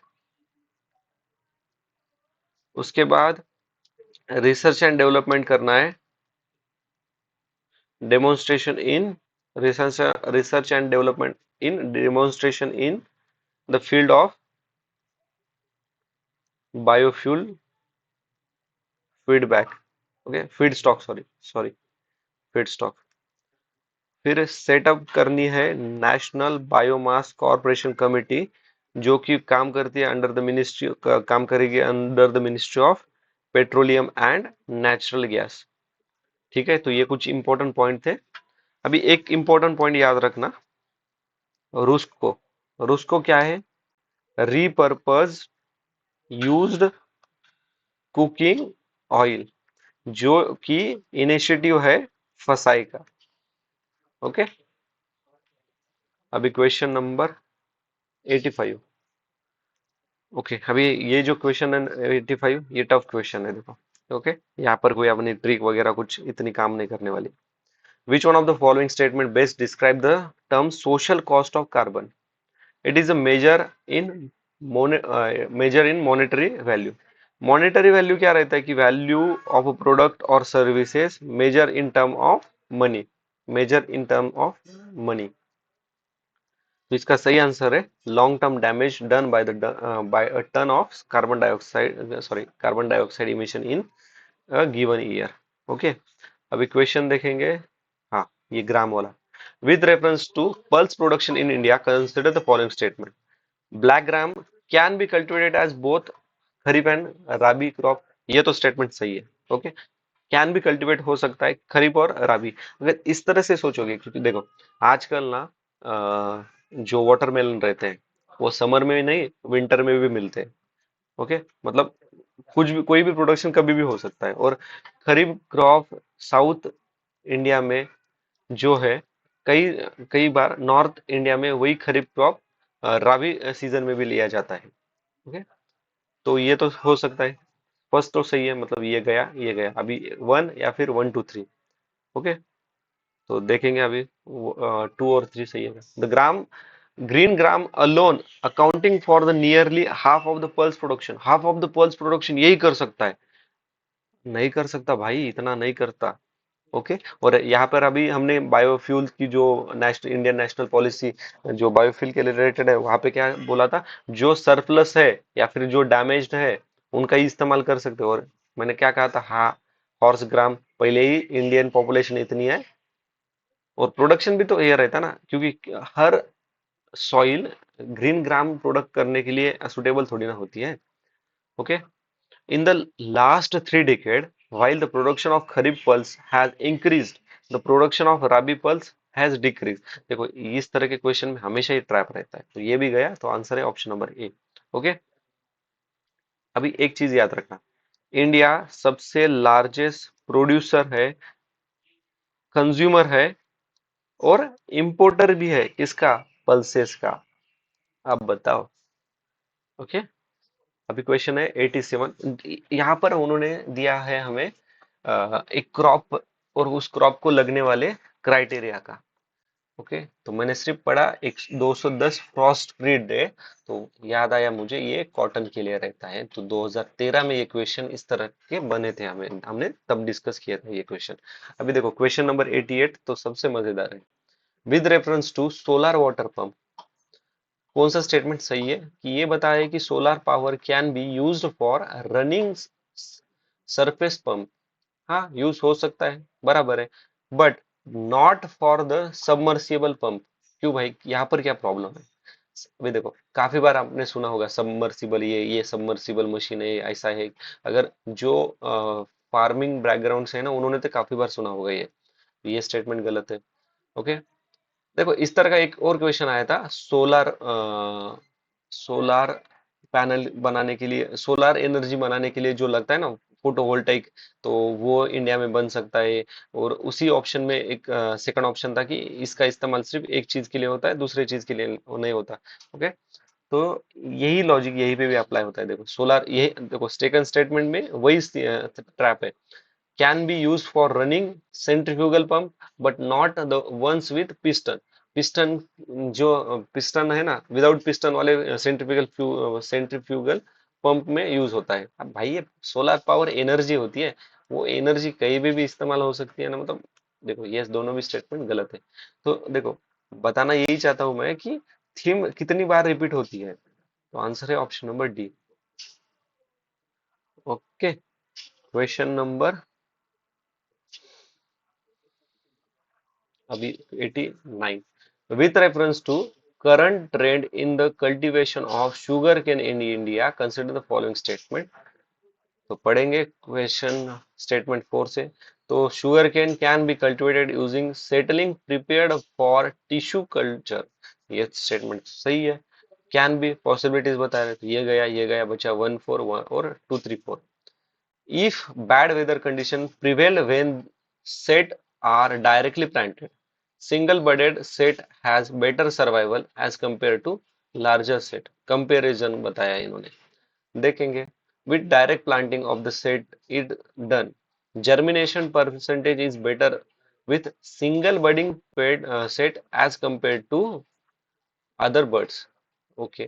उसके बाद रिसर्च एंड डेवलपमेंट करना है, demonstration in research and development in demonstration in the field of biofuel feedback। Okay, feed stock, sorry sorry, feed stock. फिर setup करनी है national biomass corporation committee, जो कि काम करती है अंडर द मिनिस्ट्री, काम करेगी under the ministry of petroleum and natural gas. ठीक है, तो ये कुछ इंपॉर्टेंट पॉइंट थे। अभी एक इंपॉर्टेंट पॉइंट याद रखना, रुस्को। रुस्को क्या है? रीपर्पज यूज्ड कुकिंग ऑयल, जो कि इनिशिएटिव है फसाई का। ओके, अभी क्वेश्चन नंबर 85। ओके, अभी ये जो क्वेश्चन है 85, ये टफ क्वेश्चन है, देखो। ओके, यहाँ पर कोई अपनी ट्रिक वगैरह कुछ इतनी काम नहीं करने वाली। Which one of the following statement best describe the term social cost of carbon? It is a in measure in monetary value. Monetary value क्या रहता है? कि वैल्यू ऑफ अ प्रोडक्ट और services measure in term of money, measure in term of money. तो इसका सही answer है long term damage done by a ton of carbon dioxide, sorry, carbon dioxide emission in a given year. Okay, अभी question देखेंगे। हाँ, ये gram वाला। With reference to pulse production in India consider the following statement. Black gram can be cultivated as both kharif and rabi crop. ये तो statement सही है। Okay, can भी कल्टीवेट हो सकता है खरीफ और राबी। अगर इस तरह से सोचोगे, क्योंकि देखो आजकल ना जो वाटरमेलन रहते हैं वो समर में नहीं विंटर में भी मिलते हैं। ओके, मतलब कुछ भी कोई भी प्रोडक्शन कभी भी हो सकता है। और खरीफ क्रॉप साउथ इंडिया में जो है, कई कई बार नॉर्थ इंडिया में वही खरीफ क्रॉप राबी सीजन में भी लिया जाता है। ओके, तो ये तो हो सकता है। फर्स्ट तो सही है, मतलब ये गया अभी वन या फिर वन टू थ्री। ओके, तो देखेंगे अभी टू और थ्री सही है। The gram green gram alone accounting for the nearly half of the pulse production. Half of the pulse production यही कर सकता है? नहीं कर सकता भाई, इतना नहीं करता। ओके, और यहाँ पर अभी हमने बायोफ्यूल की जो नेशनल इंडियन नेशनल पॉलिसी जो बायोफ्यूल के रिलेटेड है, वहां पे क्या बोला था? जो सरप्लस है या फिर जो डैमेज्ड है उनका ही इस्तेमाल कर सकते हो। और मैंने क्या कहा था? हाँ, हॉर्स ग्राम पहले ही इंडियन पॉपुलेशन इतनी है और प्रोडक्शन भी तो ये रहता ना, क्योंकि हर सॉइल ग्रीन ग्राम प्रोडक्ट करने के लिए सुटेबल थोड़ी ना होती है। Okay, in the last 3 decades, while the production of Kharif pulse has increased, the production of Rabi pulse has decreased। देखो इस तरह के क्वेश्चन में हमेशा ही ट्रैप रहता है, तो ये भी गया, तो आंसर है ऑप्शन नंबर ए। ओके, अभी एक चीज याद रखना, इंडिया सबसे लार्जेस्ट प्रोड्यूसर है, कंज्यूमर है और इंपोर्टर भी है किसका? पल्सेस का। अब बताओ। ओके, अभी क्वेश्चन है 87। यहाँ पर उन्होंने दिया है हमें एक क्रॉप और उस क्रॉप को लगने वाले क्राइटेरिया का। ओके, तो मैंने सिर्फ पढ़ा एक 210 फ्रॉस्ट फ्री डे, तो याद आया मुझे ये कॉटन के लिए रहता है। तो 2013 में ये क्वेश्चन इस तरह के बने थे, हमें हमने तब डिस्कस किया था ये क्वेश्चन। अभी देखो क्वेश्चन नंबर 88 तो सबसे मजेदार है। With reference to solar water pump, कौन सा स्टेटमेंट सही है कि ये बताए कि solar power can be used for running surface pump. हाँ, यूज हो सकता है, बराबर है, but not for the submersible pump. क्यों भाई, यहाँ पर क्या प्रॉब्लम है? अभी देखो काफी बार आपने सुना होगा सबमर्सिबल, ये सबमर्सिबल मशीन है, ऐसा है। अगर जो फार्मिंग बैकग्राउंड से है ना, उन्होंने तो काफी बार सुना होगा ये स्टेटमेंट गलत है। ओके, देखो इस तरह का एक और क्वेश्चन आया था, सोलार पैनल बनाने के लिए, सोलार एनर्जी बनाने के लिए जो लगता है ना फोटोवोल्टाइक, तो वो इंडिया में बन सकता है। और उसी ऑप्शन में एक सेकंड ऑप्शन था कि इसका इस्तेमाल सिर्फ एक चीज के लिए होता है, दूसरे चीज के लिए नहीं होता। ओके, तो यही लॉजिक यही पे भी अप्लाई होता है। देखो सोलार, ये देखो सेकंड स्टेटमेंट में वही ट्रैप है। can be used for running centrifugal pump but not the ones with piston। Piston, जो पिस्टन है ना, विदाउट पिस्टन वाले सेंट्रीफ्यूगल पंप में यूज होता है। अब भाई ये सोलर पावर एनर्जी होती है, वो एनर्जी कहीं भी इस्तेमाल हो सकती है ना, मतलब देखो ये दोनों भी स्टेटमेंट गलत है। तो देखो बताना यही चाहता हूं मैं कि थीम कितनी बार रिपीट होती है, तो आंसर है option number D. Okay, question number अभी 89। With reference to current trend in the cultivation of sugarcane in India, consider the following statement। तो पढ़ेंगे क्वेश्चन स्टेटमेंट 4 से। तो sugar cane can be cultivated using settling prepared for tissue culture. ये statement सही है। Can be possibilities बता रहे, तो ये गया बचा वन फोर वन और two three four. If bad weather conditions prevail when set are directly planted, single-budded set has better survival as compared to larger set। Comparison बताया इन्होंने, देखेंगे। With direct planting of the set it done, germination percentage is better with single budding set as compared to other birds। Okay.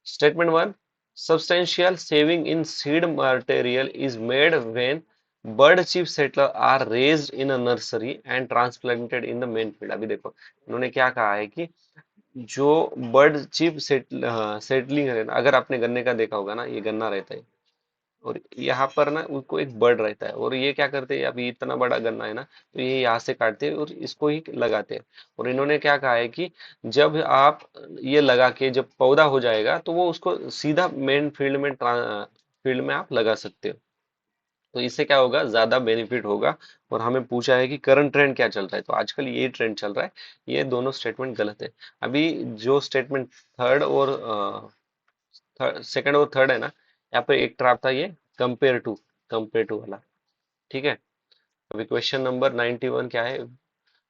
Statement 1, substantial saving in seed material is made when bird chip settler are raised in a nursery and transplanted in the main field। अभी देखो इन्होंने क्या कहा है कि जो bird chip settling है, अगर आपने गन्ने का देखा होगा ना, ये गन्ना रहता है, और यहाँ पर ना उनको एक बर्ड रहता है, और ये क्या करते हैं, अभी इतना बड़ा गन्ना है ना, तो ये यहाँ से काटते हैं और इसको ही लगाते हैं। और इन्होंने क्या कहा है कि जब आप ये लगा के जब पौधा हो जाएगा तो वो उसको सीधा मेन फील्ड में आप लगा सकते हो। तो इससे क्या होगा, ज्यादा बेनिफिट होगा। और हमें पूछा है कि करंट ट्रेंड क्या चल रहा है, तो आजकल ये ट्रेंड चल रहा है। ये दोनों स्टेटमेंट गलत है। अभी जो स्टेटमेंट थर्ड और सेकंड और थर्ड है ना, यहाँ पे एक ट्रैप था ये, कंपेयर टू वाला। ठीक है। अभी क्वेश्चन नंबर 91 क्या है,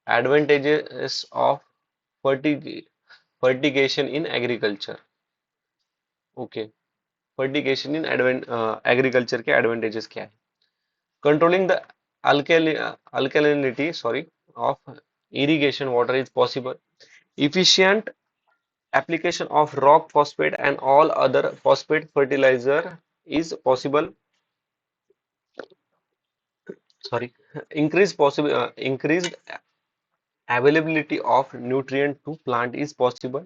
advantages of fertigation in agriculture. Okay, fertigation in agriculture के एडवांटेजेस क्या है? Controlling the alkalinity, of irrigation water is possible. Efficient application of rock phosphate and all other phosphate fertilizer is possible. Sorry. Increased availability of nutrient to plant is possible.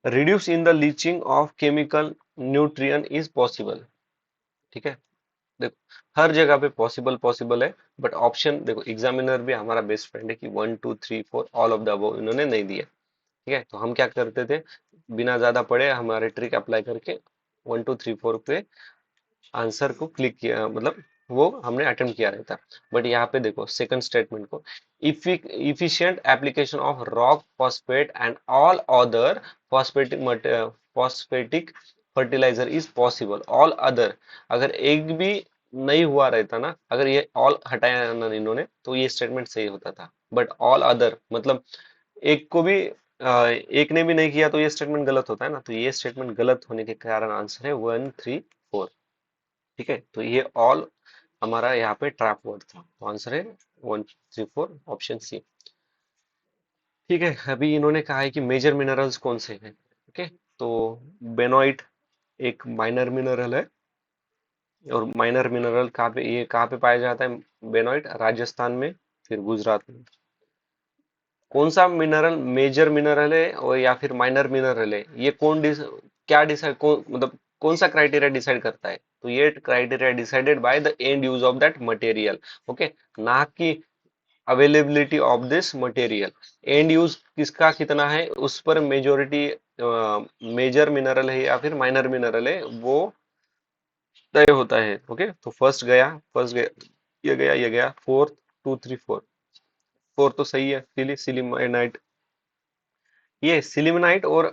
Reduce in the leaching of chemical nutrient is possible. ठीक है। देखो हर जगह पे possible possible है, but option देखो, examiner भी हमारा best friend है कि 1 2 3 4 ऑल ऑफ द अबव इन्होंने नहीं दिया। ठीक है, तो हम क्या करते थे, बिना ज्यादा पढ़े हमारे ट्रिक अप्लाई करके 1 2 3 4 पे आंसर को क्लिक किया, मतलब वो हमने अटेम्प्ट किया रहता। बट यहाँ पे देखो सेकंड स्टेटमेंट को, efficient application of rock phosphate and all other phosphatic phosphatic fertilizer is possible. All other, अगर एक भी नहीं हुआ रहता ना, अगर ये ऑल हटाया ना इन्होंने, तो ये स्टेटमेंट सही होता था। बट ऑल अदर मतलब एक को भी एक ने भी नहीं किया तो ये स्टेटमेंट गलत होता है ना, तो ये स्टेटमेंट गलत होने के कारण आंसर है 1 3 4। ठीक है, तो ये ऑल हमारा यहाँ पे ट्रैप वर्ड था, तो आंसर है 1 3 4 ऑप्शन सी। ठीक है, अभी इन्होंने कहा है कि मेजर मिनरल्स कौन से हैं। ओके, तो बेनोइट एक माइनर मिनरल है। और माइनर मिनरल कहाँ पे पाया जाता है, बेनोइट राजस्थान में, फिर गुजरात में। कौन सा मिनरल मेजर मिनरल है और या फिर माइनर मिनरल है, ये क्या डिसाइड मतलब कौन सा क्राइटेरिया डिसाइड करता है, तो ये criteria decided by the end use of that material. Okay, ना कि availability of this material. And use किसका कितना है उस पर मेजोरिटी, मेजर मिनरल है या फिर माइनर मिनरल है, वो तय होता है। ओके, तो फर्स्ट गया, ये गया फोर्थ, 2 3 4। फोर तो सही है, सिलिमाइनाइट। ये सिलिमनाइट और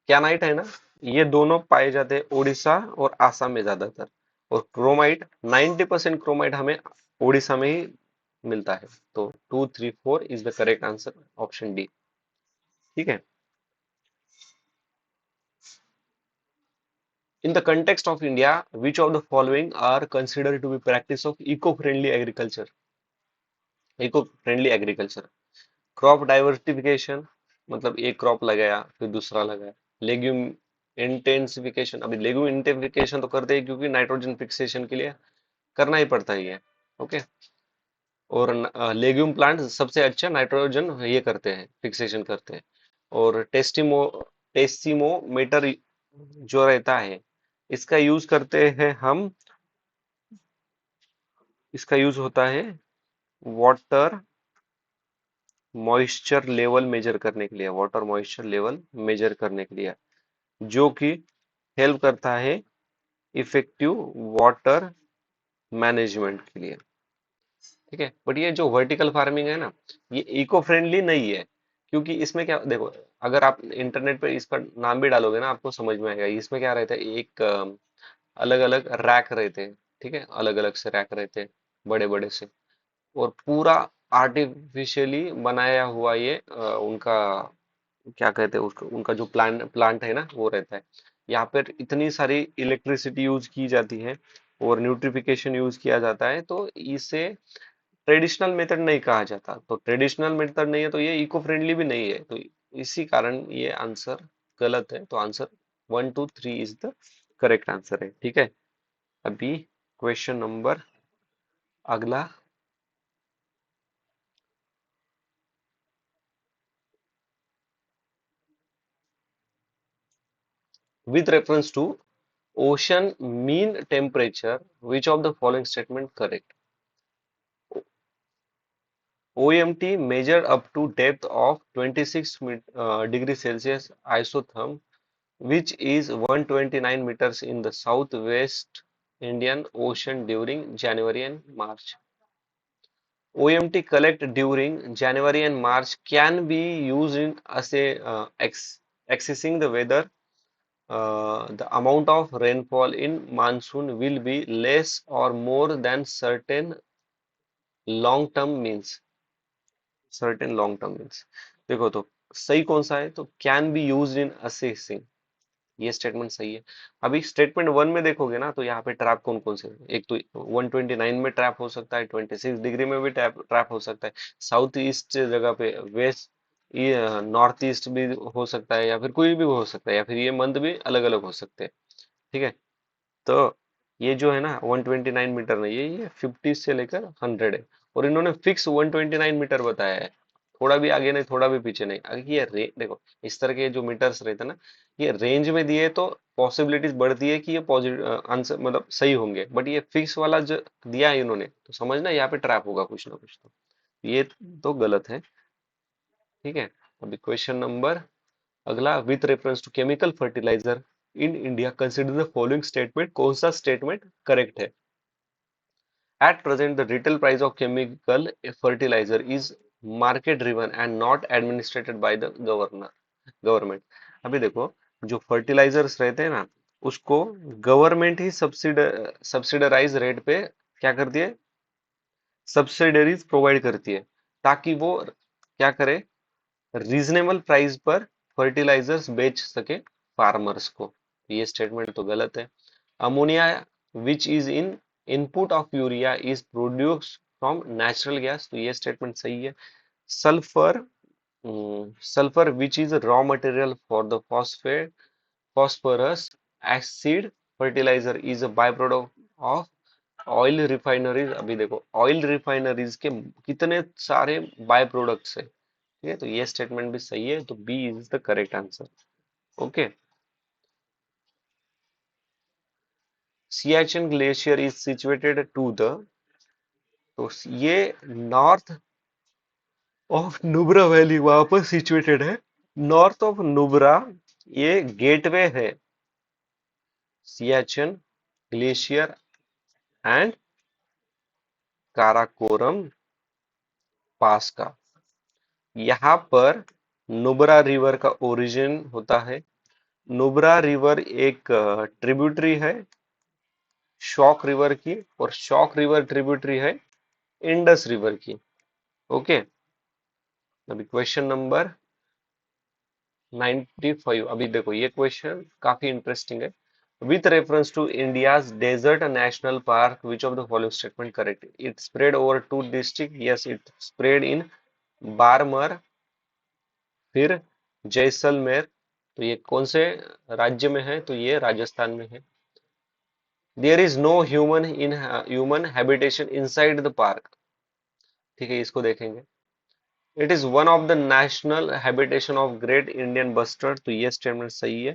कैनाइट है ना, ये दोनों पाए जाते हैं उड़ीसा और आसाम में ज्यादातर। और क्रोमाइट, 90% क्रोमाइट हमें उड़ीसा में ही मिलता है। तो 2 3 4 is the correct answer, option D. ठीक है। In the context of India, which of the following are considered to be practice of eco friendly agriculture? Crop diversification, मतलब एक क्रॉप लगाया फिर दूसरा लगाया। लेग्यूम इंटेंसिफिकेशन, अभी लेग्यूम इंटेंसिफिकेशन तो करते हैं क्योंकि नाइट्रोजन फिक्सेशन के लिए करना ही पड़ता ही है। ओके, और लेग्यूम प्लांट सबसे अच्छा नाइट्रोजन ये करते हैं, फिक्सेशन करते हैं। और टेस्टिमोमीटर जो रहता है, इसका यूज करते हैं हम, इसका यूज होता है वाटर मॉइस्चर लेवल मेजर करने के लिए, वाटर मॉइस्चर लेवल मेजर करने के लिए, जो कि हेल्प करता है इफेक्टिव वाटर मैनेजमेंट के लिए। ठीक है, बट ये जो वर्टिकल फार्मिंग है ना, ये इको फ्रेंडली नहीं है। क्योंकि इसमें क्या देखो, अगर आप इंटरनेट पे इसका नाम भी डालोगे ना, आपको समझ में आएगा इसमें क्या रहता है। एक अलग अलग रैक रहते हैं, ठीक है, अलग अलग से रैक रहते हैं, बड़े बड़े से। और पूरा आर्टिफिशियली बनाया हुआ ये उनका क्या कहते हैं उसको, उनका जो प्लांट है ना वो रहता है। यहाँ पर इतनी सारी इलेक्ट्रिसिटी यूज की जाती है और न्यूट्रिफिकेशन यूज किया जाता है, तो इसे ट्रेडिशनल मेथड नहीं कहा जाता। तो ट्रेडिशनल मेथड नहीं है तो ये इको फ्रेंडली भी नहीं है, तो इसी कारण ये आंसर गलत है। तो answer 1 2 3 is the correct answer है। ठीक है, अभी क्वेश्चन नंबर अगला, with reference to ocean mean temperature, which of the following statement correct? OMT measured up to depth of 26 degrees Celsius isotherm, which is 129 meters in the southwest Indian Ocean during January and March. OMT collect during January and March can be used in accessing the weather. The amount of rainfall in monsoon will be less or more than certain long term means देखो तो सही कौन सा है तो can be used in assessing ये statement सही है। अभी स्टेटमेंट वन में देखोगे ना तो यहाँ पे ट्रैप कौन कौन से हैं? एक तो 129 में ट्रैप हो सकता है, 26 डिग्री में भी ट्रैप ट्रैप हो सकता है, साउथ ईस्ट जगह पे वेस्ट, ये नॉर्थ ईस्ट भी हो सकता है, या फिर कोई भी हो सकता है, या फिर ये मंथ भी अलग अलग हो सकते हैं। ठीक है, तो ये जो है ना 129 मीटर नहीं है, ये 50 से लेकर 100 है, और इन्होंने फिक्स 129 मीटर बताया है, थोड़ा भी आगे नहीं थोड़ा भी पीछे नहीं। अगर ये देखो इस तरह के जो मीटर्स रहते हैं ना, ये रेंज में दिए तो पॉसिबिलिटीज बढ़ती है कि ये पॉजिटिव आंसर मतलब सही होंगे, बट ये फिक्स वाला जो दिया है इन्होंने तो समझना यहाँ पे ट्रैप होगा कुछ ना कुछ, तो ये तो गलत है। ठीक है, अभी क्वेश्चन नंबर अगला, with reference to chemical fertilizer in India consider the following statement, कौन सा स्टेटमेंट करेक्ट है? At present, the retail price of chemical fertilizer is market driven and not administered by the government. अभी देखो जो fertilisers रहते हैं ना, उसको गवर्नमेंट ही सब्सिडराइज रेट पे क्या करती है, सब्सिडरीज प्रोवाइड करती है, ताकि वो क्या करे, रीजनेबल प्राइस पर फर्टिलाइजर्स बेच सके फार्मर्स को। ये स्टेटमेंट तो गलत है। Ammonia which is in input of urea is produce from natural gas, तो ये स्टेटमेंट सही है। Sulphur sulphur which is raw material for the phosphorus acid fertilizer is a by product of oil refineries. अभी देखो oil refineries के कितने सारे by products है। ठीक है, तो ये स्टेटमेंट भी सही है, तो B is the correct answer. Okay, Siachen glacier is situated to the, तो ये नॉर्थ ऑफ नुब्रा वैली वहां पर सिचुएटेड है। नॉर्थ ऑफ नुब्रा ये गेटवे है Siachen glacier and Karakoram pass का। यहाँ पर नुब्रा रिवर का ओरिजिन होता है। नुब्रा रिवर एक ट्रिब्यूटरी है शॉक रिवर की, और शॉक रिवर ट्रिब्यूटरी है इंडस रिवर की। ओके, अभी क्वेश्चन नंबर 95। अभी देखो ये क्वेश्चन काफी इंटरेस्टिंग है। With reference to India's desert national park which of the following statement correct? It spread over two district, yes it spread in Barmer, फिर जैसलमेर, तो ये कौन से राज्य में है? तो ये राजस्थान में है। There is no human habitation inside the park. ठीक है, इसको देखेंगे। It is one of the national habitation of great Indian bustard, तो ये स्टेटमेंट सही है।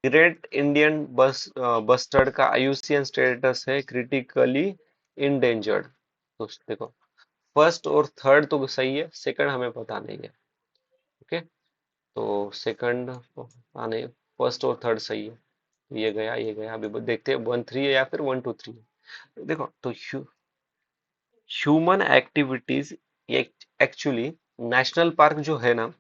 ग्रेट इंडियन बस्टर्ड का आईयूसीएन स्टेटस है क्रिटिकली इंडेंजर्ड। तो देखो फर्स्ट और थर्ड तो सही है, सेकंड हमें पता नहीं है। ओके, तो सेकंड पता नहीं, फर्स्ट और थर्ड सही है, ये गया अभी देखते हैं 1-3 है या फिर 1-2-3 है। देखो तो human activities, actually national park जो है ना,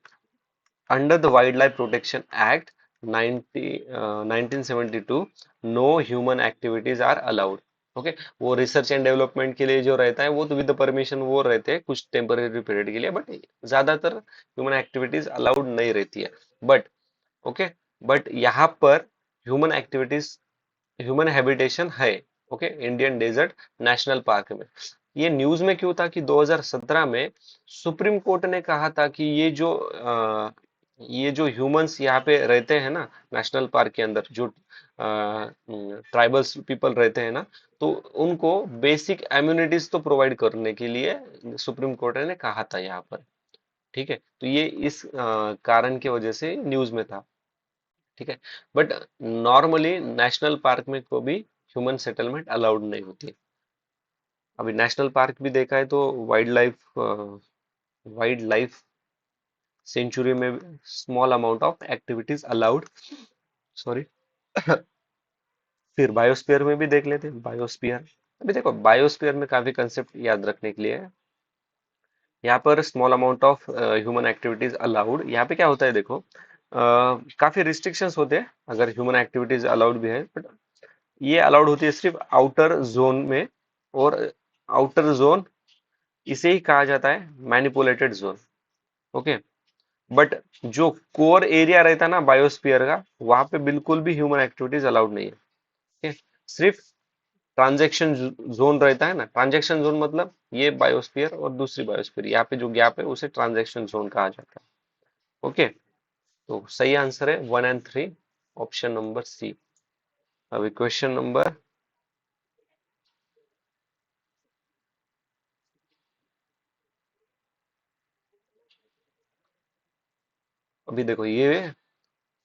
under the wild life protection act 1972, no human activities are allowed. Okay, वो रिसर्च एंड डेवलपमेंट के लिए जो रहता है वो तो विद परमिशन वो रहते हैं कुछ टेम्पररी पीरियड के लिए, बट ज्यादातर ह्यूमन एक्टिविटीज अलाउड नहीं रहती है। बट ओके, बट यहाँ पर ह्यूमन एक्टिविटीज ह्यूमन हैबिटेशन है। Okay, Indian desert national park में। ये न्यूज में क्यों था कि 2017 में सुप्रीम कोर्ट ने कहा था कि ये जो ह्यूमंस यहाँ पे रहते हैं ना नेशनल पार्क के अंदर, जो ट्राइबल्स पीपल रहते हैं ना, तो उनको बेसिक एम्यूनिटीज तो प्रोवाइड करने के लिए सुप्रीम कोर्ट ने कहा था यहाँ पर। ठीक है, तो ये इस कारण की वजह से न्यूज में था। ठीक है। बट नॉर्मली नेशनल पार्क में को भी ह्यूमन सेटलमेंट अलाउड नहीं होती। अभी नेशनल पार्क भी देखा है तो वाइल्ड लाइफ सेंचुरी में small amount of activities allowed. Sorry. फिर बायोस्फीयर में भी देख लेते हैं बायोस्फीयर। अभी देखो बायोस्फीयर में काफी कंसेप्ट याद रखने के लिए है। यहाँ पर small amount of human activities allowed, यहाँ पे क्या होता है देखो, काफी रिस्ट्रिक्शंस होते हैं अगर ह्यूमन एक्टिविटीज अलाउड भी है, बट ये अलाउड होती है सिर्फ आउटर जोन में। और आउटर जोन इसे ही कहा जाता है मैनिपुलेटेड जोन। ओके। बट जो कोर एरिया रहता है ना बायोस्फीयर का, वहां पे बिल्कुल भी ह्यूमन एक्टिविटीज अलाउड नहीं है। ठीक है। सिर्फ ट्रांजैक्शन जोन रहता है ना, ट्रांजैक्शन जोन मतलब ये बायोस्फीयर और दूसरी बायोस्फीयर, यहाँ पे जो गैप है उसे ट्रांजैक्शन जोन कहा जाता है। ओके। तो सही आंसर है 1 और 3, ऑप्शन नंबर सी। अभी क्वेश्चन नंबर, अभी देखो ये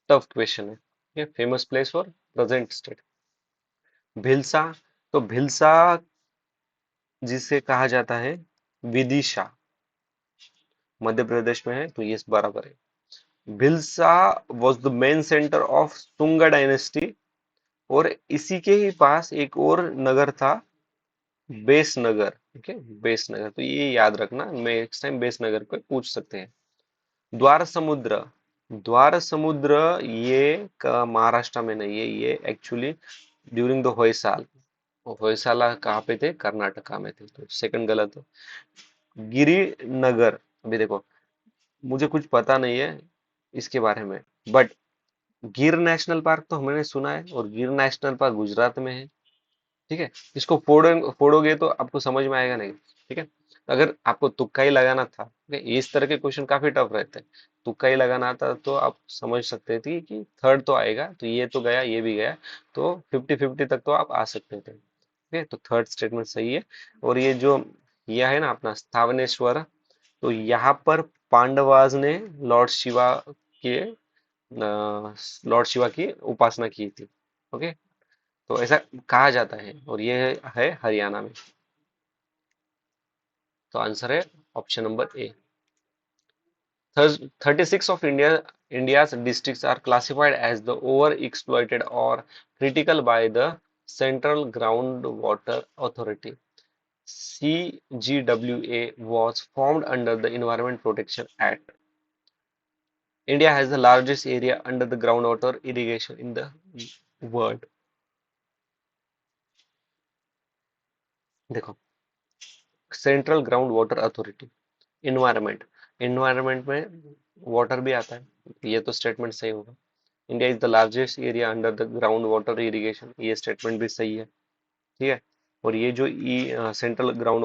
टफ क्वेश्चन है। ये फेमस प्लेस और प्रेजेंट स्टेट, भिलसा। तो भिलसा जिसे कहा जाता है विदिशा, मध्य प्रदेश में है, तो ये बराबर है। Bhilsa was the main centre of Sunga dynasty. और इसी के ही पास एक और नगर था, बेसनगर। ठीक है, बेसनगर, तो ये याद रखना, नेक्स्ट टाइम बेसनगर को पूछ सकते हैं। द्वार समुद्र, द्वार समुद्र ये का महाराष्ट्र में नहीं है, ये actually during the Hoysala. Hoysala कहाँ पे थे, कर्नाटका में थे, तो सेकंड गलत है। गिरिनगर, अभी देखो मुझे कुछ पता नहीं है इसके बारे में, बट गिर नेशनल पार्क तो हमने सुना है, और गिर नेशनल पार्क गुजरात में है। ठीक है। इसको फोड़ोगे तो आपको समझ में आएगा नहीं। ठीक है। अगर आपको तुक्का ही लगाना था, ठीक है, इस तरह के क्वेश्चन काफी टफ रहते हैं। तुक्का ही लगाना था तो आप समझ सकते थे कि थर्ड तो आएगा, तो ये तो गया, ये भी गया, तो 50-50 तक तो आप आ सकते थे। ठीक है, तो थर्ड स्टेटमेंट सही है। और ये जो यह है ना अपना स्थावनेश्वर, तो यहाँ पर पांडवाज ने के लॉर्ड शिवा की उपासना की थी। ओके। तो ऐसा कहा जाता है, और ये है हरियाणा में। तो आंसर है option number A. 36 of India's districts are classified as the over-exploited or critical by the Central Groundwater Authority. CGWA was formed under the Environment Protection Act. India has the largest area under the groundwater irrigation in the world. देखो, central ground water authority, environment, environment में water भी आता है, ये तो statement सही होगा। India is the largest area under the ground water irrigation, ये स्टेटमेंट भी सही है। ठीक है। और ये जो सेंट्रल ग्राउंड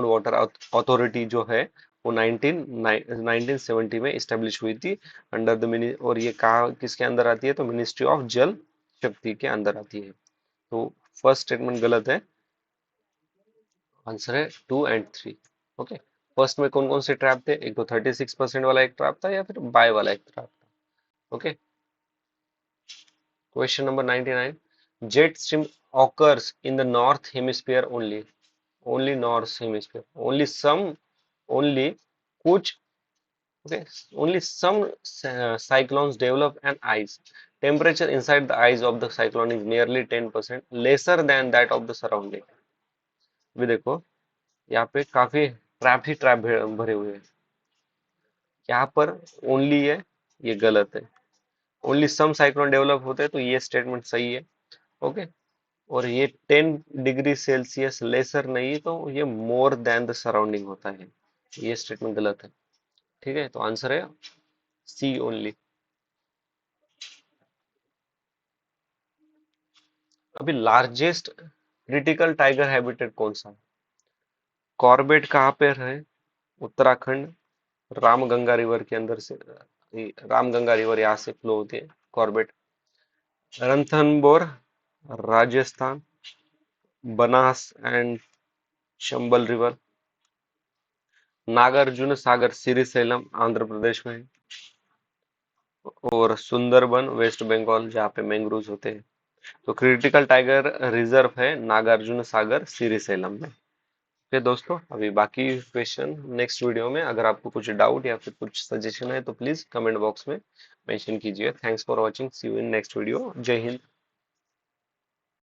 वाटर अथॉरिटी जो है, वो 1970 में इस्टेब्लिश हुई थी अंडर द मिनी, और ये कहा किसके अंदर आती है, तो मिनिस्ट्री ऑफ जल शक्ति के अंदर आती है। तो फर्स्ट स्टेटमेंट गलत है, आंसर है 2 और 3। ओके। फर्स्ट में कौन कौन से ट्रैप थे, एक तो 36% वाला एक ट्रैप था, या फिर बाय वाला एक ट्रैप था। Okay. Question number 99, jet stream occurs in the north hemisphere only, only north hemisphere, only some, only कुछ, okay, only some cyclones develop an ice, temperature inside the ice of the cyclone is nearly 10% lesser than that of the surrounding। भी देखो यहाँ पे काफी trap ही trap भरे हुए हैं। यहाँ पर ओनली है, ये गलत है। ओनली सम साइक्लोन डेवलप होते हैं, तो ये स्टेटमेंट सही है। ओके। और ये 10 डिग्री सेल्सियस लेसर नहीं, तो ये मोर देन द सराउंडिंग होता है, ये स्टेटमेंट गलत है। ठीक है, तो आंसर है सी ओनली। अभी लार्जेस्ट क्रिटिकल टाइगर हैबिटेट कौन सा है, कॉर्बेट कहाँ पे है, उत्तराखंड, रामगंगा रिवर के अंदर से, रामगंगा रिवर यहाँ से फ्लो होती है, Corbett. Ranthambore Rajasthan, Banas and Chambal river, Nagarjuna Sagar Srisailam Andhra Pradesh में है, और सुंदरबन वेस्ट बंगाल जहाँ पे मैंग्रोव होते हैं। तो क्रिटिकल टाइगर रिजर्व है नागार्जुन सागर श्रीशैलम में। ओके दोस्तों, अभी बाकी क्वेश्चन नेक्स्ट वीडियो में। अगर आपको कुछ डाउट या फिर कुछ सजेशन है तो प्लीज कमेंट बॉक्स में मेंशन कीजिए। Thanks for watching, see you in next video. जय हिंद।